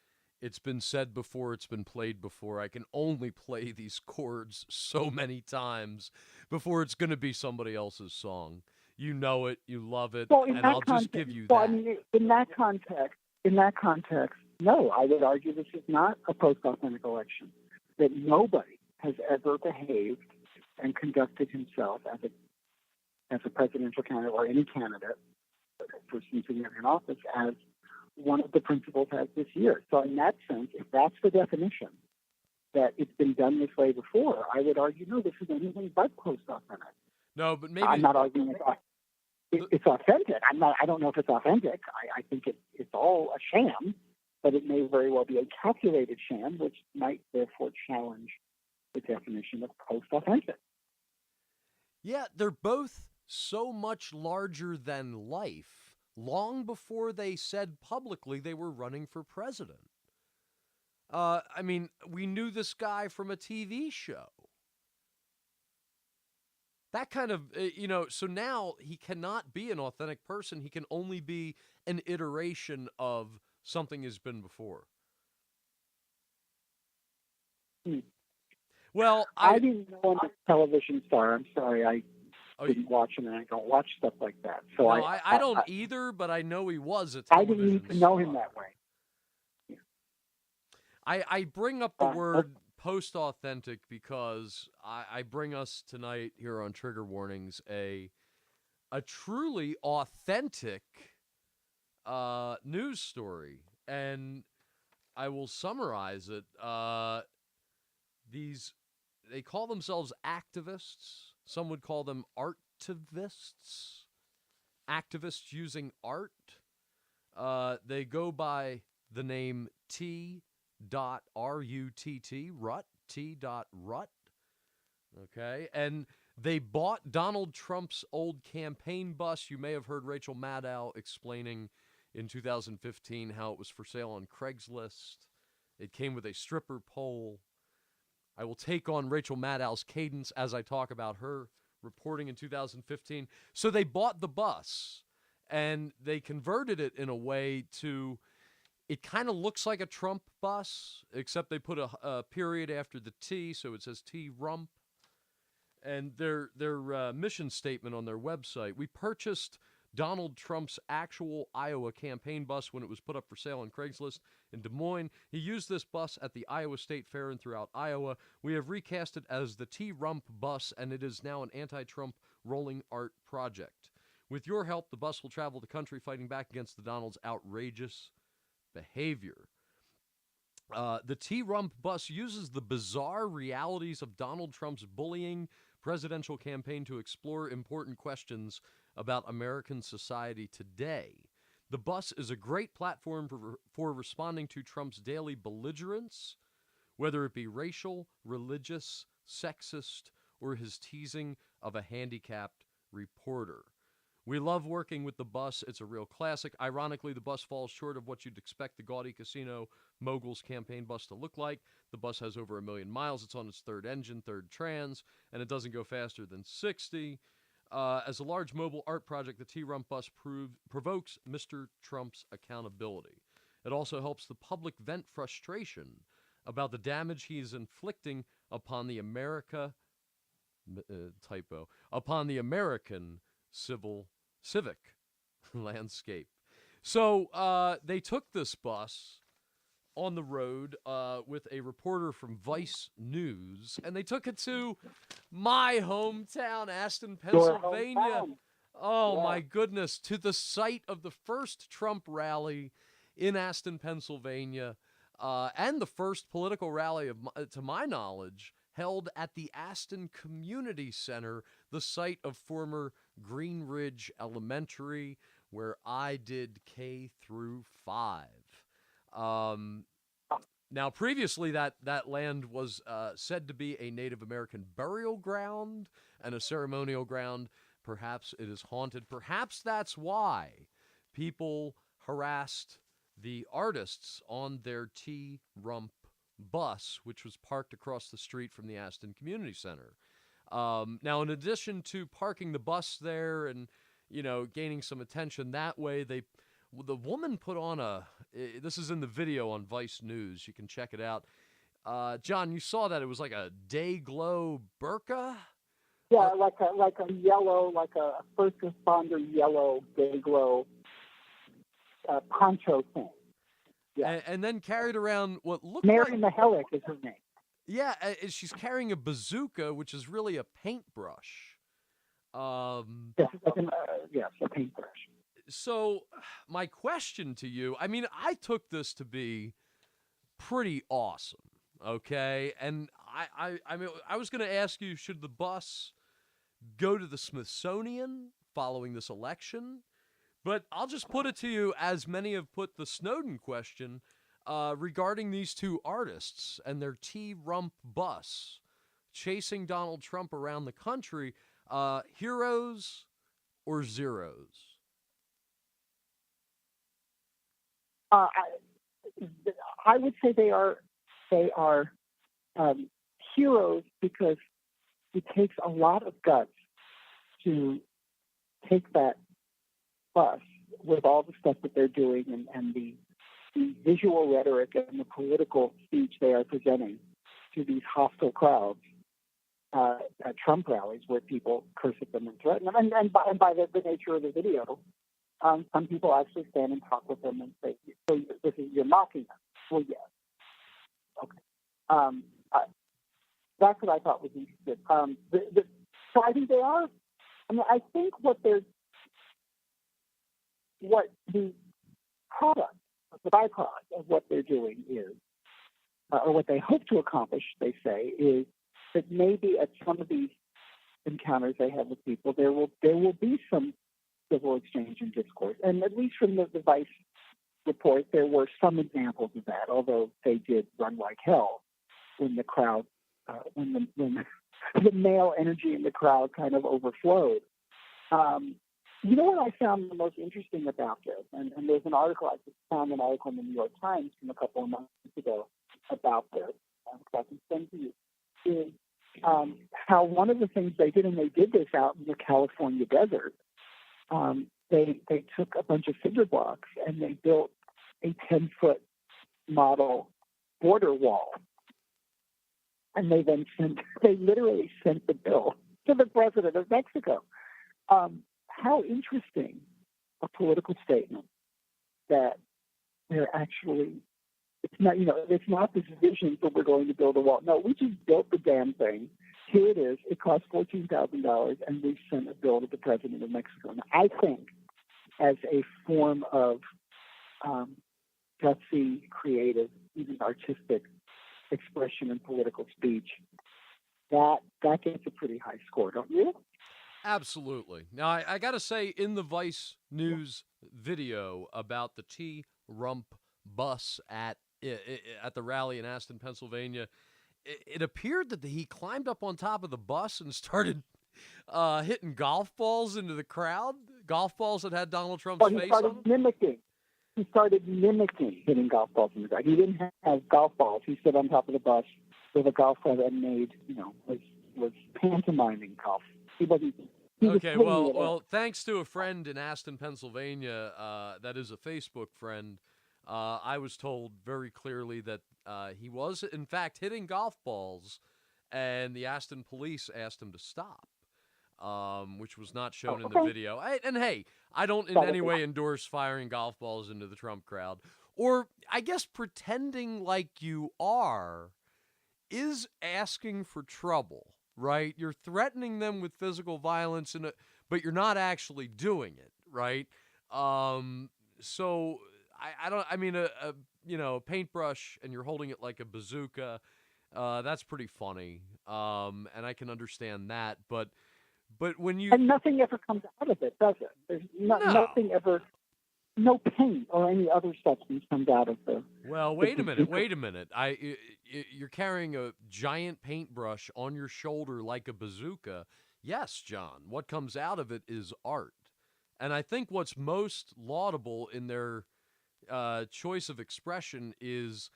it's been said before, it's been played before. I can only play these chords so many times before it's going to be somebody else's song. You know it, you love it, and I'll just give you that. Well, I mean, in that context, no, I would argue this is not a post-authentic election. That nobody has ever behaved and conducted himself as a presidential candidate or any candidate for significant office as one of the principals has this year. So in that sense, if that's the definition, that it's been done this way before, I would argue, no, this is anything but post-authentic. No, but maybe... I'm not arguing it's authentic. I don't know if it's authentic. I think it's all a sham, but it may very well be a calculated sham, which might therefore challenge the definition of post-authentic. Yeah, they're both so much larger than life, long before they said publicly they were running for president. I mean, we knew this guy from a TV show. That kind of, so now he cannot be an authentic person. He can only be an iteration of something has been before. Well, I didn't know him as a television star. I'm sorry, I didn't watch him, and I don't watch stuff like that. So no, I don't either, but I know he was a television I didn't need to know him that way. Yeah. I bring up the word post-authentic because I bring us tonight here on Trigger Warnings a truly authentic news story, and I will summarize it. They call themselves activists. Some would call them artivists. Activists using art. They go by the name T.RUTT, Rutt, T.Rutt. Okay, and they bought Donald Trump's old campaign bus. You may have heard Rachel Maddow explaining in 2015 how it was for sale on Craigslist. It came with a stripper pole. I will take on Rachel Maddow's cadence as I talk about her reporting in 2015. So they bought the bus, and they converted it in a way to, it kind of looks like a Trump bus, except they put a period after the T, so it says T-Rump. And their mission statement on their website, we purchased Donald Trump's actual Iowa campaign bus when it was put up for sale on Craigslist in Des Moines. He used this bus at the Iowa State Fair and throughout Iowa. We have recast it as the T-Rump bus, and it is now an anti-Trump rolling art project. With your help, the bus will travel the country fighting back against the Donald's outrageous behavior. The T-Rump bus uses the bizarre realities of Donald Trump's bullying presidential campaign to explore important questions about American society today. The bus is a great platform for responding to Trump's daily belligerence, whether it be racial, religious, sexist, or his teasing of a handicapped reporter. We love working with the bus. It's a real classic. Ironically, the bus falls short of what you'd expect the gaudy casino mogul's campaign bus to look like. The bus has over 1 million miles. It's on its third engine, third trans, and it doesn't go faster than 60. As a large mobile art project, the T-Rump bus provokes Mr. Trump's accountability. It also helps the public vent frustration about the damage he is inflicting upon the upon the American civic landscape. So they took this bus on the road with a reporter from Vice News, and they took it to my hometown, Aston, Pennsylvania. Oh, my goodness, to the site of the first Trump rally in Aston, Pennsylvania, and the first political rally, to my knowledge, held at the Aston Community Center, the site of former Green Ridge Elementary, where I did K through 5. Now, previously, that land was said to be a Native American burial ground and a ceremonial ground. Perhaps it is haunted. Perhaps that's why people harassed the artists on their T-Rump bus, which was parked across the street from the Aston Community Center. Now, in addition to parking the bus there and, gaining some attention that way, the woman put on this is in the video on Vice News. You can check it out. John, you saw that. It was like a day glow burqa? Yeah, like a yellow, like a first responder yellow day glow poncho thing. Yeah. And then carried around what looked Mary like... Mihelic is her name. Yeah, she's carrying a bazooka, which is really a paintbrush. Yes, a paintbrush. So my question to you, I mean, I took this to be pretty awesome, okay? And I mean, I was going to ask you, should the bus go to the Smithsonian following this election? But I'll just put it to you, as many have put the Snowden question, regarding these two artists and their T-Rump bus chasing Donald Trump around the country, heroes or zeros? I would say they are heroes, because it takes a lot of guts to take that bus with all the stuff that they're doing and the visual rhetoric and the political speech they are presenting to these hostile crowds at Trump rallies where people curse at them and threaten them. And by the nature of the video, some people actually stand and talk with them and say, "So you're mocking us?" Well, yes. Okay. That's what I thought was interesting. So I think they are. I mean, I think what the product, the byproduct of what they're doing is, or what they hope to accomplish, they say, is that maybe at some of these encounters they have with people, there will be some civil exchange and discourse. And at least from the Vice report, there were some examples of that, although they did run like hell when the crowd, when the male energy in the crowd kind of overflowed. You know what I found the most interesting about this, and there's an article, I just found an article in the New York Times from a couple of months ago about this, I can send to you, is how one of the things they did, and they did this out in the California desert, they took a bunch of cinder blocks and they built a 10-foot model border wall. And they literally sent the bill to the president of Mexico. How interesting a political statement that they're actually, it's not this vision that we're going to build a wall. No, we just built the damn thing. Here it is. It cost $14,000, and we sent a bill to the president of Mexico. And I think, as a form of gutsy, creative, even artistic expression in political speech, that gets a pretty high score, don't you? Absolutely. Now, I got to say, in the Vice News video about the T. Rump bus at the rally in Aston, Pennsylvania, it appeared that he climbed up on top of the bus and started hitting golf balls into the crowd. Golf balls that had Donald Trump's Well, he face started on them. mimicking. He started mimicking hitting golf balls in the ground. He didn't have golf balls. He stood on top of the bus with a golf club and was pantomiming golf. He wasn't. He was Okay, swinging it well, thanks to a friend in Aston, Pennsylvania, that is a Facebook friend, I was told very clearly that he was, in fact, hitting golf balls, and the Aston police asked him to stop, which was not shown in the video. And hey, I don't in any way endorse firing golf balls into the Trump crowd, or I guess pretending like you are is asking for trouble. Right? You're threatening them with physical violence, but you're not actually doing it, right? So I don't. I mean, a paintbrush, and you're holding it like a bazooka. That's pretty funny, and I can understand that. But when you and nothing ever comes out of it, does it? There's nothing ever. No paint or any other substance comes out of the. Well, wait a minute. You're carrying a giant paintbrush on your shoulder like a bazooka. Yes, John. What comes out of it is art, and I think what's most laudable in their choice of expression is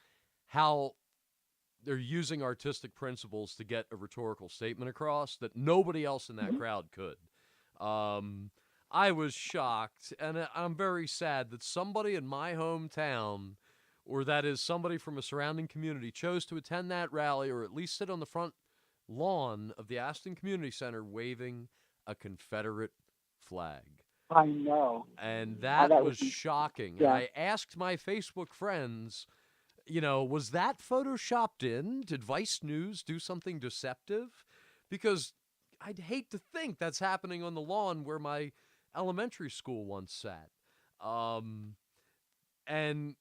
how they're using artistic principles to get a rhetorical statement across that nobody else in that crowd could. I was shocked, and I'm very sad that somebody in my hometown, or that is somebody from a surrounding community, chose to attend that rally or at least sit on the front lawn of the Aston Community Center waving a Confederate flag. I know. And that was shocking. Yeah. And I asked my Facebook friends, was that photoshopped in? Did Vice News do something deceptive? Because I'd hate to think that's happening on the lawn where my elementary school once sat. And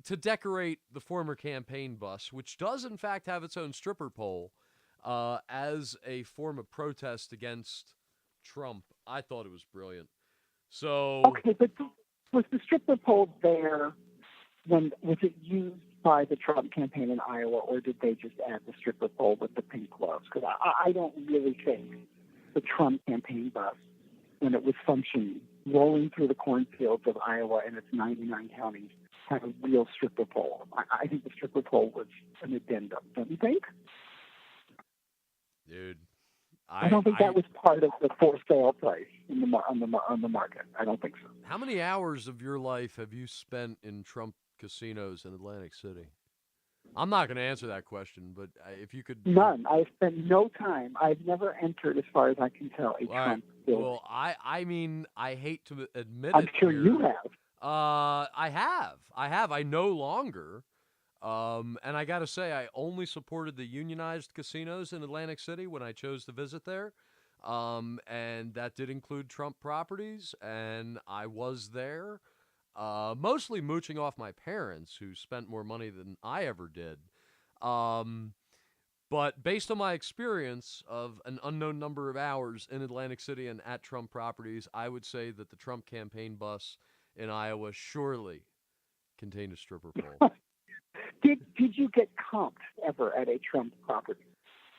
to decorate the former campaign bus, which does in fact have its own stripper pole, as a form of protest against Trump, I thought it was brilliant. So okay, but was the stripper pole there was it used by the Trump campaign in Iowa, or did they just add the stripper pole with the pink gloves? Because I don't really think the Trump campaign bus, when it was functioning, rolling through the cornfields of Iowa and its 99 counties, had a real stripper pole. I think the stripper pole was an addendum, don't you think? Dude, I don't think that was part of the for sale price on the market. I don't think so. How many hours of your life have you spent in Trump casinos in Atlantic City? I'm not going to answer that question, but if you could... None. I've spent no time. I've never entered, as far as I can tell, a Trump building. Well, I mean, I hate to admit I'm it. sure here. You have. I have. I no longer. And I got to say, I only supported the unionized casinos in Atlantic City when I chose to visit there. And that did include Trump properties, and I was there. Mostly mooching off my parents, who spent more money than I ever did. But based on my experience of an unknown number of hours in Atlantic City and at Trump properties, I would say that the Trump campaign bus in Iowa surely contained a stripper pole. Did you get comped ever at a Trump property?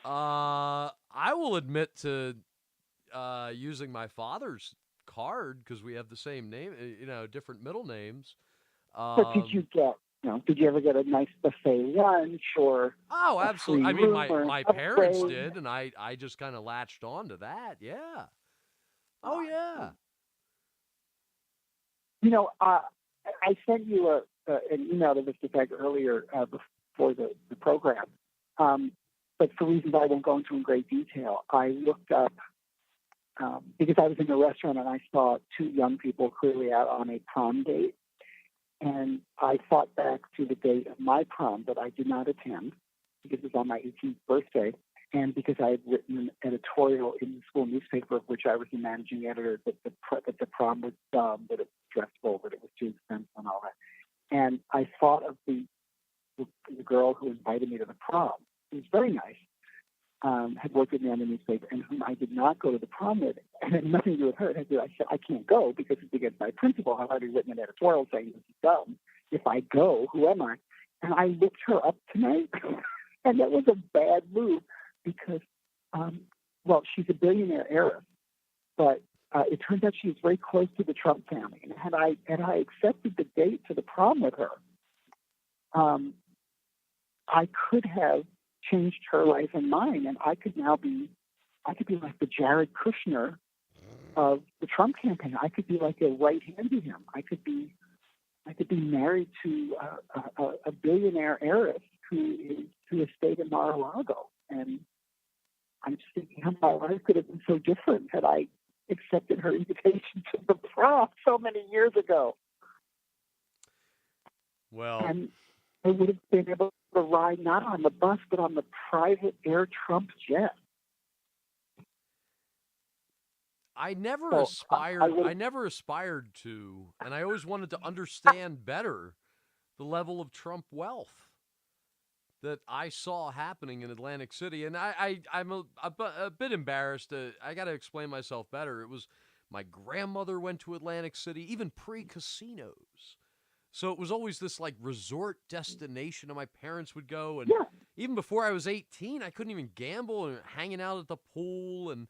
I will admit to using my father's card because we have the same name, different middle names. But did you get, did you ever get a nice buffet lunch or? Oh, absolutely. I mean, my parents upgrade? did, and I just kind of latched on to that. Yeah. Oh, yeah. I sent you an email to Mr. Beck earlier before the program, but for reasons I won't go into in great detail, I looked up, because I was in a restaurant and I saw two young people clearly out on a prom date, and I thought back to the date of my prom that I did not attend because it was on my 18th birthday, and because I had written an editorial in the school newspaper, of which I was the managing editor, that the prom was dumb, that it was stressful, that it was too expensive and all that. And I thought of the girl who invited me to the prom. It was very nice. Had worked with me on the newspaper, and whom I did not go to the prom with, and had nothing to do with her. I said, I can't go because it's against my principal. I've already written an editorial saying this is dumb. If I go, who am I? And I looked her up tonight, and that was a bad move because, she's a billionaire heiress, but it turns out she was very close to the Trump family. And had I accepted the date to the prom with her, I could have changed her life and mine, and I could be like the Jared Kushner of the Trump campaign. I could be like a right hand to him. I could be married to a billionaire heiress who has stayed in Mar-a-Lago. And I'm just thinking how my life could have been so different had I accepted her invitation to the prom so many years ago. Well, and I would have been able to ride not on the bus, but on the private Air Trump jet. I never So, aspired. I never aspired to, and I always wanted to understand better the level of Trump wealth that I saw happening in Atlantic City. And I'm a bit embarrassed. I got to explain myself better. It was my grandmother went to Atlantic City, even pre-casinos. So it was always this like resort destination, and my parents would go. And even before I was 18, I couldn't even gamble and hanging out at the pool. And,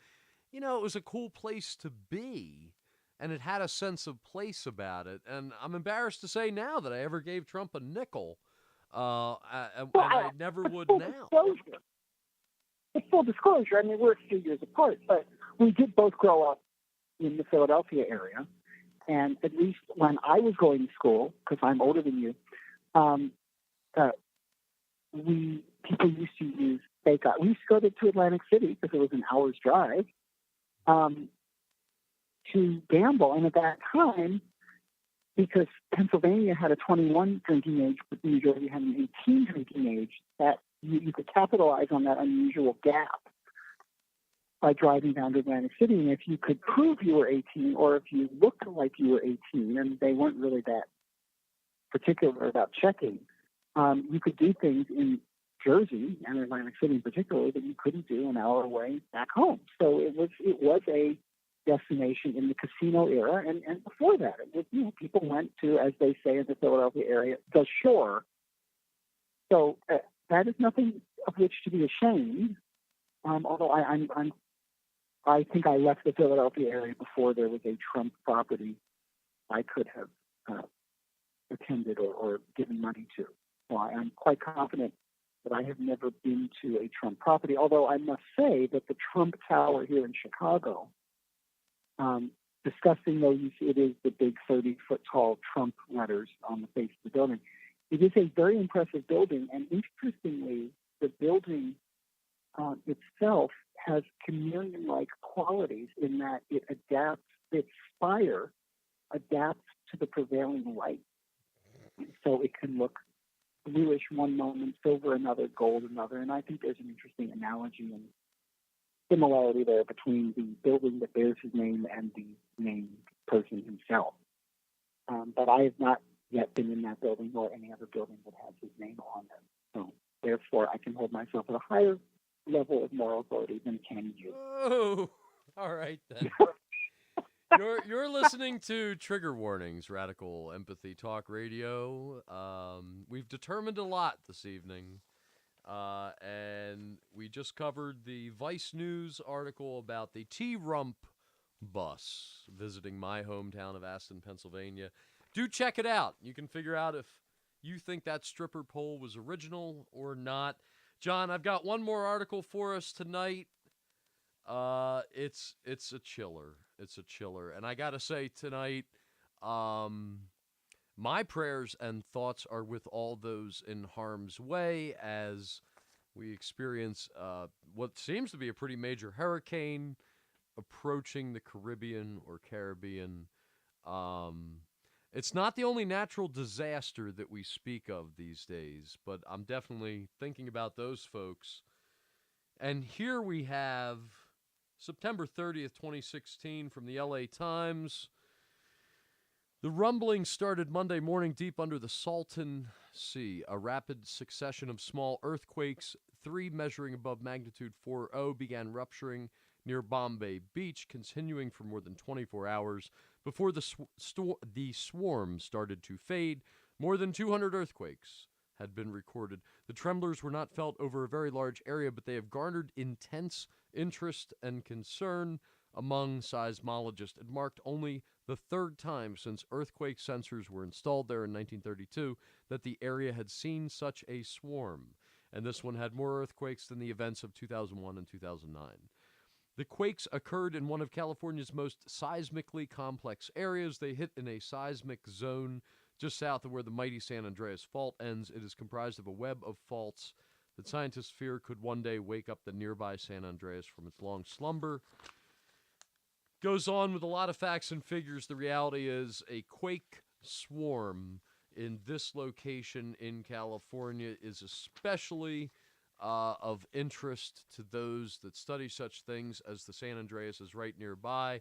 you know, it was a cool place to be. And it had a sense of place about it. And I'm embarrassed to say now that I ever gave Trump a nickel. And I never would now. Full disclosure, I mean, we're a few years apart, but we did both grow up in the Philadelphia area. And at least when I was going to school, because I'm older than you, people used to use fake. We used to go to Atlantic City because it was an hour's drive to gamble. And at that time, because Pennsylvania had a 21 drinking age, but New Jersey had an 18 drinking age, that you could capitalize on that unusual gap by driving down to Atlantic City. And if you could prove you were 18, or if you looked like you were 18, and they weren't really that particular about checking, you could do things in Jersey and Atlantic City in particular that you couldn't do an hour away back home. So it was a destination in the casino era, and before that, it was, people went to, as they say in the Philadelphia area, the shore. So that is nothing of which to be ashamed. Although I think I left the Philadelphia area before there was a Trump property I could have attended or given money to. So I'm quite confident that I have never been to a Trump property, although I must say that the Trump Tower here in Chicago, disgusting though it is the big 30-foot tall Trump letters on the face of the building, it is a very impressive building. And interestingly, the building itself has chameleon-like qualities in that its spire adapts to the prevailing light. So it can look bluish one moment, silver another, gold another. And I think there's an interesting analogy and similarity there between the building that bears his name and the named person himself. But I have not yet been in that building or any other building that has his name on it. So therefore, I can hold myself at a higher level of moral authority than can you. Oh, all right then. You're listening to Trigger Warnings, Radical Empathy Talk Radio. We've determined a lot this evening, and we just covered the Vice News article about the T-Rump bus visiting my hometown of Aston, Pennsylvania. Do check it out. You can figure out if you think that stripper pole was original or not. John, I've got one more article for us tonight. It's a chiller. It's a chiller. And I gotta say tonight, my prayers and thoughts are with all those in harm's way as we experience what seems to be a pretty major hurricane approaching the Caribbean. It's not the only natural disaster that we speak of these days, but I'm definitely thinking about those folks. And here we have September 30th, 2016 from the LA Times. The rumbling started Monday morning deep under the Salton Sea. A rapid succession of small earthquakes, 3 measuring above magnitude 4.0, began rupturing near Bombay Beach, continuing for more than 24 hours before the swarm started to fade. More than 200 earthquakes had been recorded. The tremblers were not felt over a very large area, but they have garnered intense interest and concern among seismologists. It marked only the 3rd time since earthquake sensors were installed there in 1932 that the area had seen such a swarm. And this one had more earthquakes than the events of 2001 and 2009. The quakes occurred in one of California's most seismically complex areas. They hit in a seismic zone just south of where the mighty San Andreas Fault ends. It is comprised of a web of faults that scientists fear could one day wake up the nearby San Andreas from its long slumber. Goes on with a lot of facts and figures. The reality is a quake swarm in this location in California is especially of interest to those that study such things, as the San Andreas is right nearby.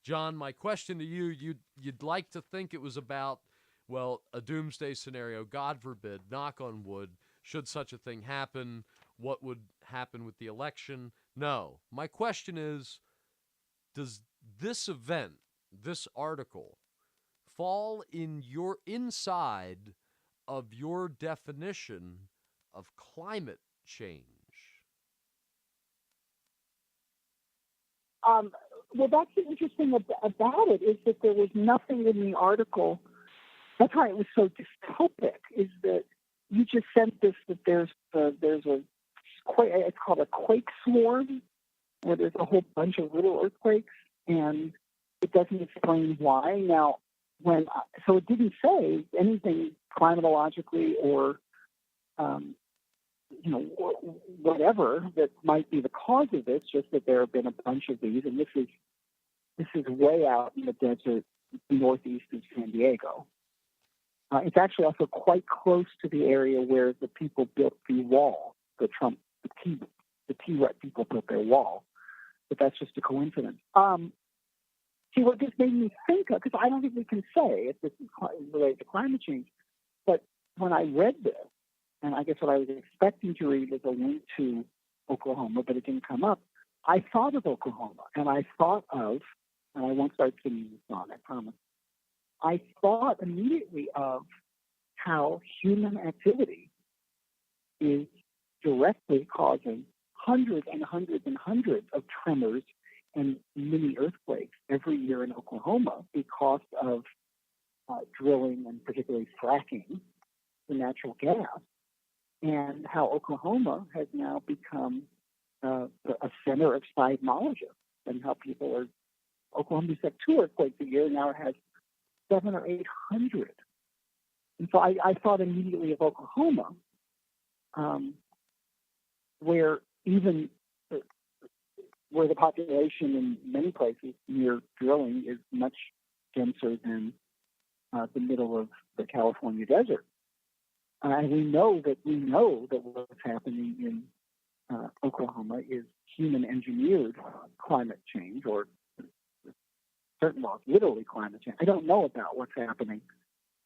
John, my question to you, you'd like to think it was about, well, a doomsday scenario, God forbid, knock on wood, should such a thing happen, what would happen with the election? No. My question is, does this event, this article, fall in your inside of your definition of climate change? Well, that's the interesting about it, is that there was nothing in the article. That's why it was so dystopic, is that you just sent this, that there's a quake, it's called a quake swarm, where there's a whole bunch of little earthquakes, and it doesn't explain why. Now, so it didn't say anything climatologically or, whatever that might be the cause of this, just that there have been a bunch of these, and this is way out in the desert northeast of San Diego. It's actually also quite close to the area where the people built the wall, the T-Rex people built their wall. But that's just a coincidence. See, what this made me think of, because I don't think we can say if this is related to climate change, but when I read this, and I guess what I was expecting to read was a link to Oklahoma, but it didn't come up, I thought of Oklahoma, and I won't start singing the song, I promise. I thought immediately of how human activity is directly causing hundreds and hundreds and hundreds of tremors and mini earthquakes every year in Oklahoma because of drilling and particularly fracking the natural gas, and how Oklahoma has now become a center of seismologists, and how Oklahoma's had 2 earthquakes a year, now it has 700 or 800. And so I thought immediately of Oklahoma, where where the population in many places near drilling is much denser than the middle of the California desert. And we know that what's happening in Oklahoma is human-engineered climate change, or certain laws, literally climate change. I don't know about what's happening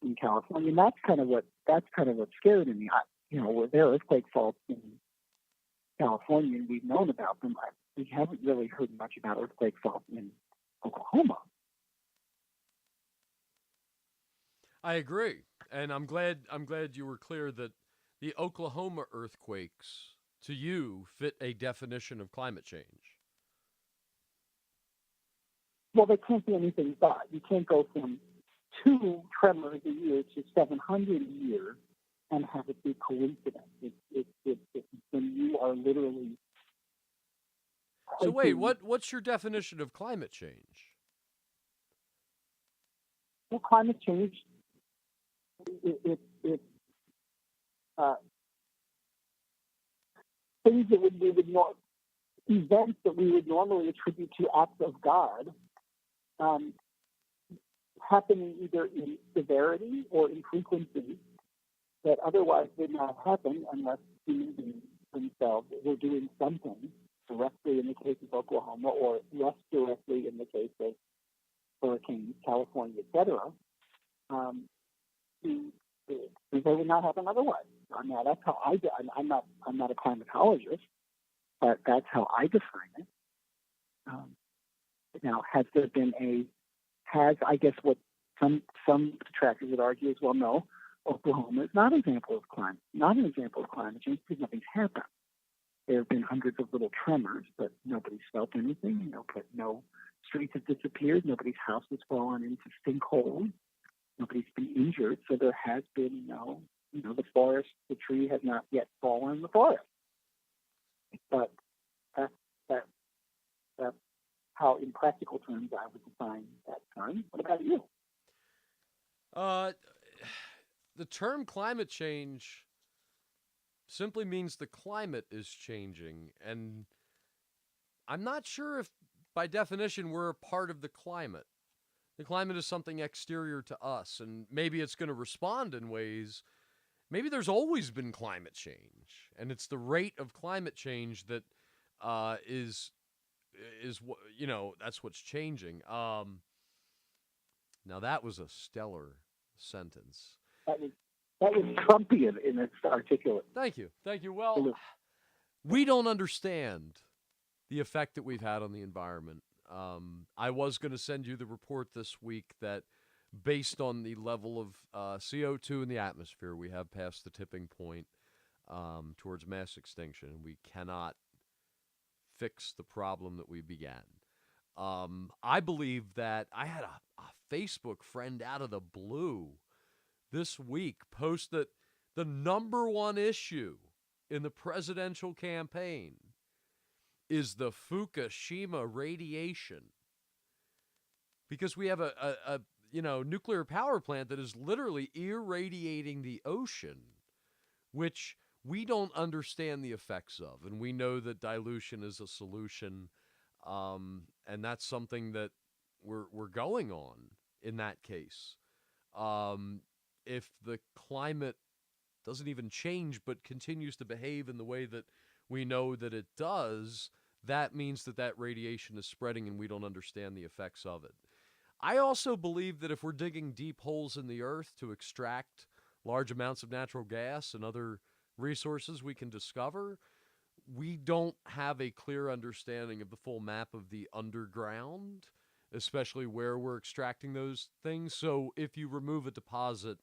in California, and that's kind of what scared me. Where there are earthquake faults in California, and we've known about them. We haven't really heard much about earthquake faults in Oklahoma. I agree, and I'm glad you were clear that the Oklahoma earthquakes, to you, fit a definition of climate change. Well, they can't be anything but. You can't go from 2 tremors a year to 700 a year and have it be coincidence. It's when you are literally. So wait, what's your definition of climate change? Well, climate change, it's things that events that we would normally attribute to acts of God, happening either in severity or in frequency that otherwise would not happen unless humans themselves were doing something directly in the case of Oklahoma, or less directly in the case of hurricanes, California, etc. to, they would not happen otherwise. Now, that's how I do. I'm not a climatologist, but that's how I define it. Now, I guess what some detractors would argue is, well, no, Oklahoma is not an example of climate change because nothing's happened. There have been hundreds of little tremors, but nobody's felt anything. No streets have disappeared. Nobody's house has fallen into sinkholes. Nobody's been injured. So there has been the tree has not yet fallen in the forest. But that's how, in practical terms, I would define that term. What about you? The term climate change simply means the climate is changing, and I'm not sure if, by definition, we're a part of the climate. The climate is something exterior to us, and maybe it's going to respond in ways. Maybe there's always been climate change, and it's the rate of climate change that is that's what's changing. Now that was a stellar sentence. That was Trumpian in its articulate. Thank you. Well, we don't understand the effect that we've had on the environment. I was going to send you the report this week that, based on the level of CO2 in the atmosphere, we have passed the tipping point towards mass extinction. We cannot fix the problem that we began. I believe that I had a Facebook friend out of the blue this week post that the number one issue in the presidential campaign is the Fukushima radiation, because we have a nuclear power plant that is literally irradiating the ocean, which we don't understand the effects of, and we know that dilution is a solution, and that's something that we're going on in that case. If the climate doesn't even change but continues to behave in the way that we know that it does, that means that radiation is spreading and we don't understand the effects of it. I also believe that if we're digging deep holes in the earth to extract large amounts of natural gas and other resources we can discover, we don't have a clear understanding of the full map of the underground, especially where we're extracting those things. So if you remove a deposit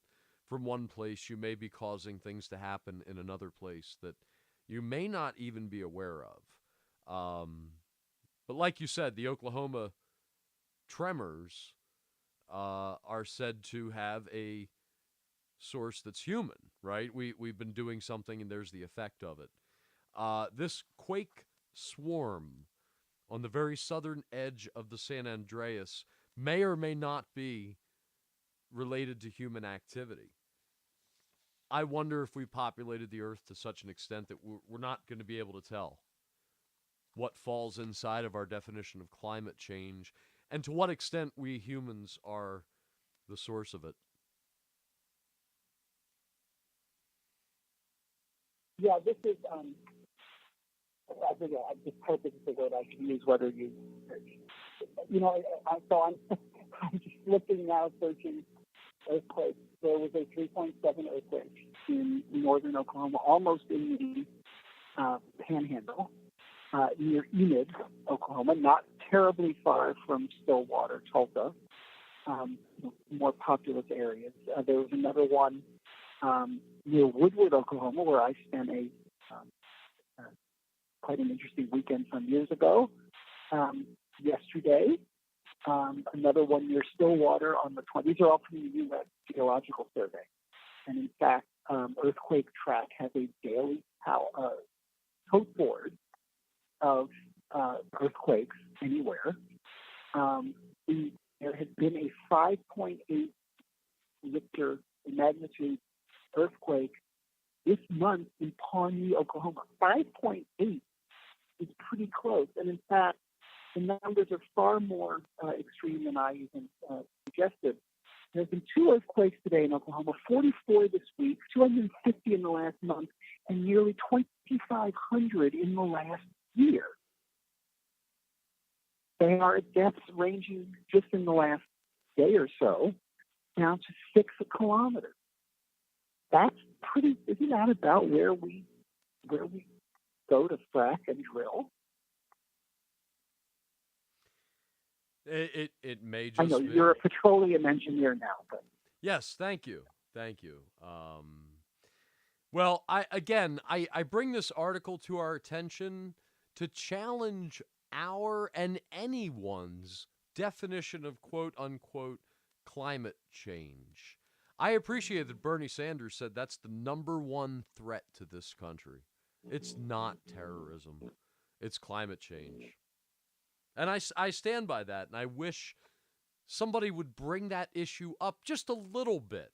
from one place, you may be causing things to happen in another place that you may not even be aware of. But like you said, the Oklahoma tremors are said to have a source that's human, right? We've been doing something and there's the effect of it. This quake swarm on the very southern edge of the San Andreas may or may not be related to human activity. I wonder if we populated the earth to such an extent that we're not going to be able to tell what falls inside of our definition of climate change and to what extent we humans are the source of it. Yeah, this is, I think this purpose is the word I can use, whether you, I'm just looking now, searching earthquakes. There was a 3.7 earthquake in northern Oklahoma, almost in the panhandle, near Enid, Oklahoma, not terribly far from Stillwater, Tulsa, more populous areas. There was another one near Woodward, Oklahoma, where I spent quite an interesting weekend some years ago. Yesterday, another one near Stillwater on the 20th. These are all from the U.S. Geological Survey. And in fact, Earthquake Track has a daily code board of earthquakes anywhere. There has been a 5.8 Richter magnitude earthquake this month in Pawnee, Oklahoma. 5.8 is pretty close. And in fact, the numbers are far more extreme than I even suggested. There have been 2 earthquakes today in Oklahoma, 44 this week, 250 in the last month, and nearly 2,500 in the last year. They are at depths ranging just in the last day or so down to 6 kilometers. That's pretty. Isn't that about where we go to frack and drill? It may just I know be. you're a petroleum engineer now, but Yes, thank you. Well, I bring this article to our attention to challenge our and anyone's definition of quote unquote climate change. I appreciate that Bernie Sanders said that's the number one threat to this country. It's not terrorism, it's climate change. And I stand by that, and I wish somebody would bring that issue up just a little bit.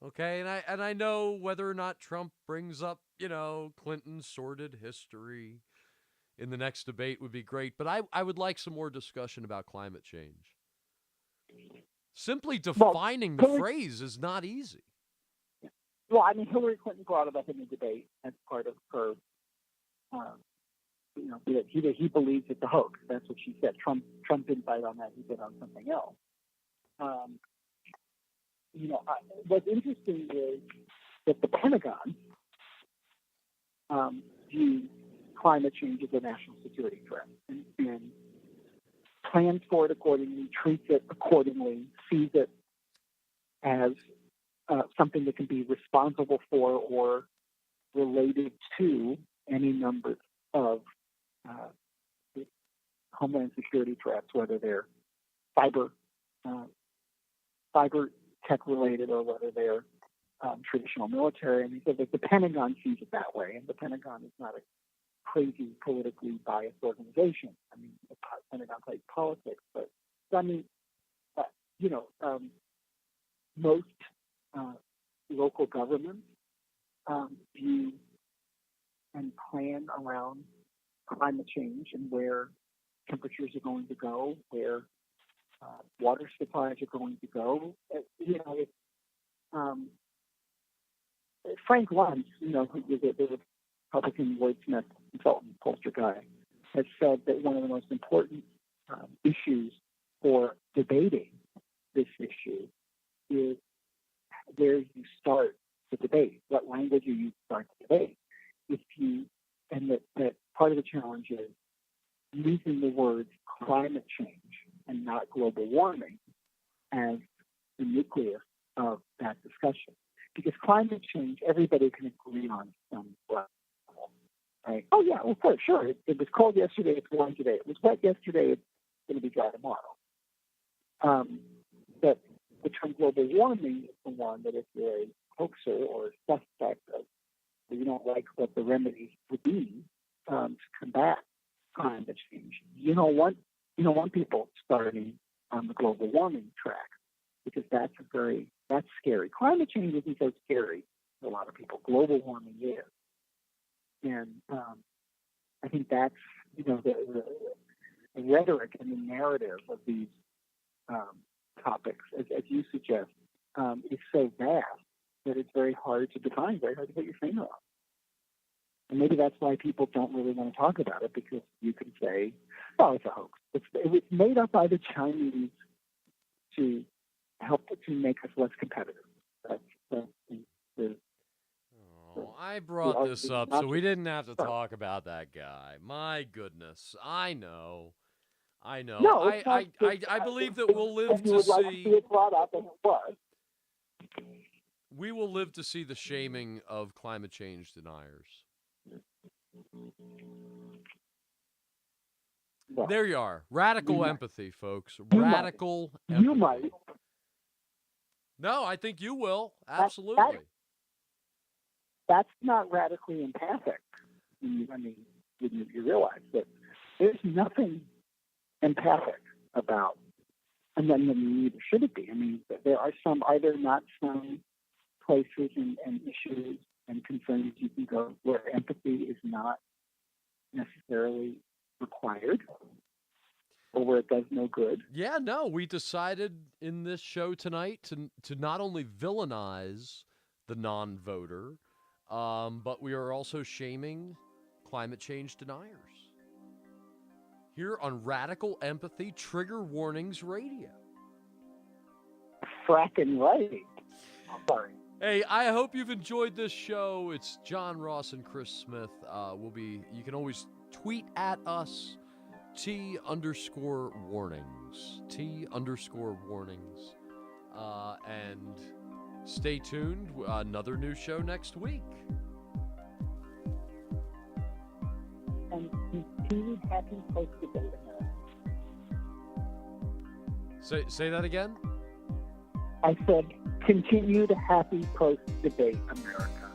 Okay, and I know whether or not Trump brings up, Clinton's sordid history in the next debate would be great, but I would like some more discussion about climate change. Simply defining the phrase is not easy. Well, I mean, Hillary Clinton brought it up in the debate as part of her, he believes it's a hoax. That's what she said. Trump didn't bite on that. He did on something else. What's interesting is that the Pentagon views climate change as a national security threat and plans for it accordingly, treats it accordingly, sees it as something that can be responsible for or related to any number of homeland security threats, whether they're cyber tech related or whether they're traditional military. And he said that the Pentagon sees it that way, and the Pentagon is not a crazy politically biased organization. I mean, the Pentagon plays politics, but I mean, most local governments view and plan around climate change and where temperatures are going to go, where water supplies are going to go. Frank Luntz, who's the Republican wordsmith, consultant, pollster guy, has said that one of the most important issues for debating this issue is where you start the debate, what language you use to start the debate. That part of the challenge is using the words climate change and not global warming as the nucleus of that discussion. Because climate change, everybody can agree on some level, right? Oh, yeah, of course, sure. It was cold yesterday, it's warm today. It was wet yesterday, it's going to be dry tomorrow. But the term global warming is the one that if you're a hoaxer or a suspect of, you don't like what the remedies would be to combat climate change, you don't want people starting on the global warming track, because that's scary. Climate change isn't so scary to a lot of people. Global warming is. And I think that's, the rhetoric and the narrative of these topics, as you suggest, is so vast that it's very hard to define, very hard to put your finger on. And maybe that's why people don't really want to talk about it, because you can say, oh, it's a hoax. It was made up by the Chinese to help to make us less competitive. I brought this up so we didn't have to talk about that guy. My goodness. I know. No, I believe that we'll live to see. Like to see it brought up, and it was. We will live to see the shaming of climate change deniers. Well, there you are. Radical empathy, folks. Radical empathy. You might. No, I think you will. Absolutely. That's not radically empathic. I mean, you realize that there's nothing empathic about, and then neither should it be. I mean, are there not some places and issues and concerns you can go where empathy is not necessarily required, or where it does no good? Yeah, no, we decided in this show tonight to not only villainize the non-voter, but we are also shaming climate change deniers. Here on Radical Empathy Trigger Warnings Radio. fracking right. Sorry. Hey, I hope you've enjoyed this show. It's John Ross and Chris Smith. You can always tweet at us, T_warnings. T_warnings. And stay tuned. Another new show next week. And continued happy post-debate America. Say that again? I said, continued happy post-debate America.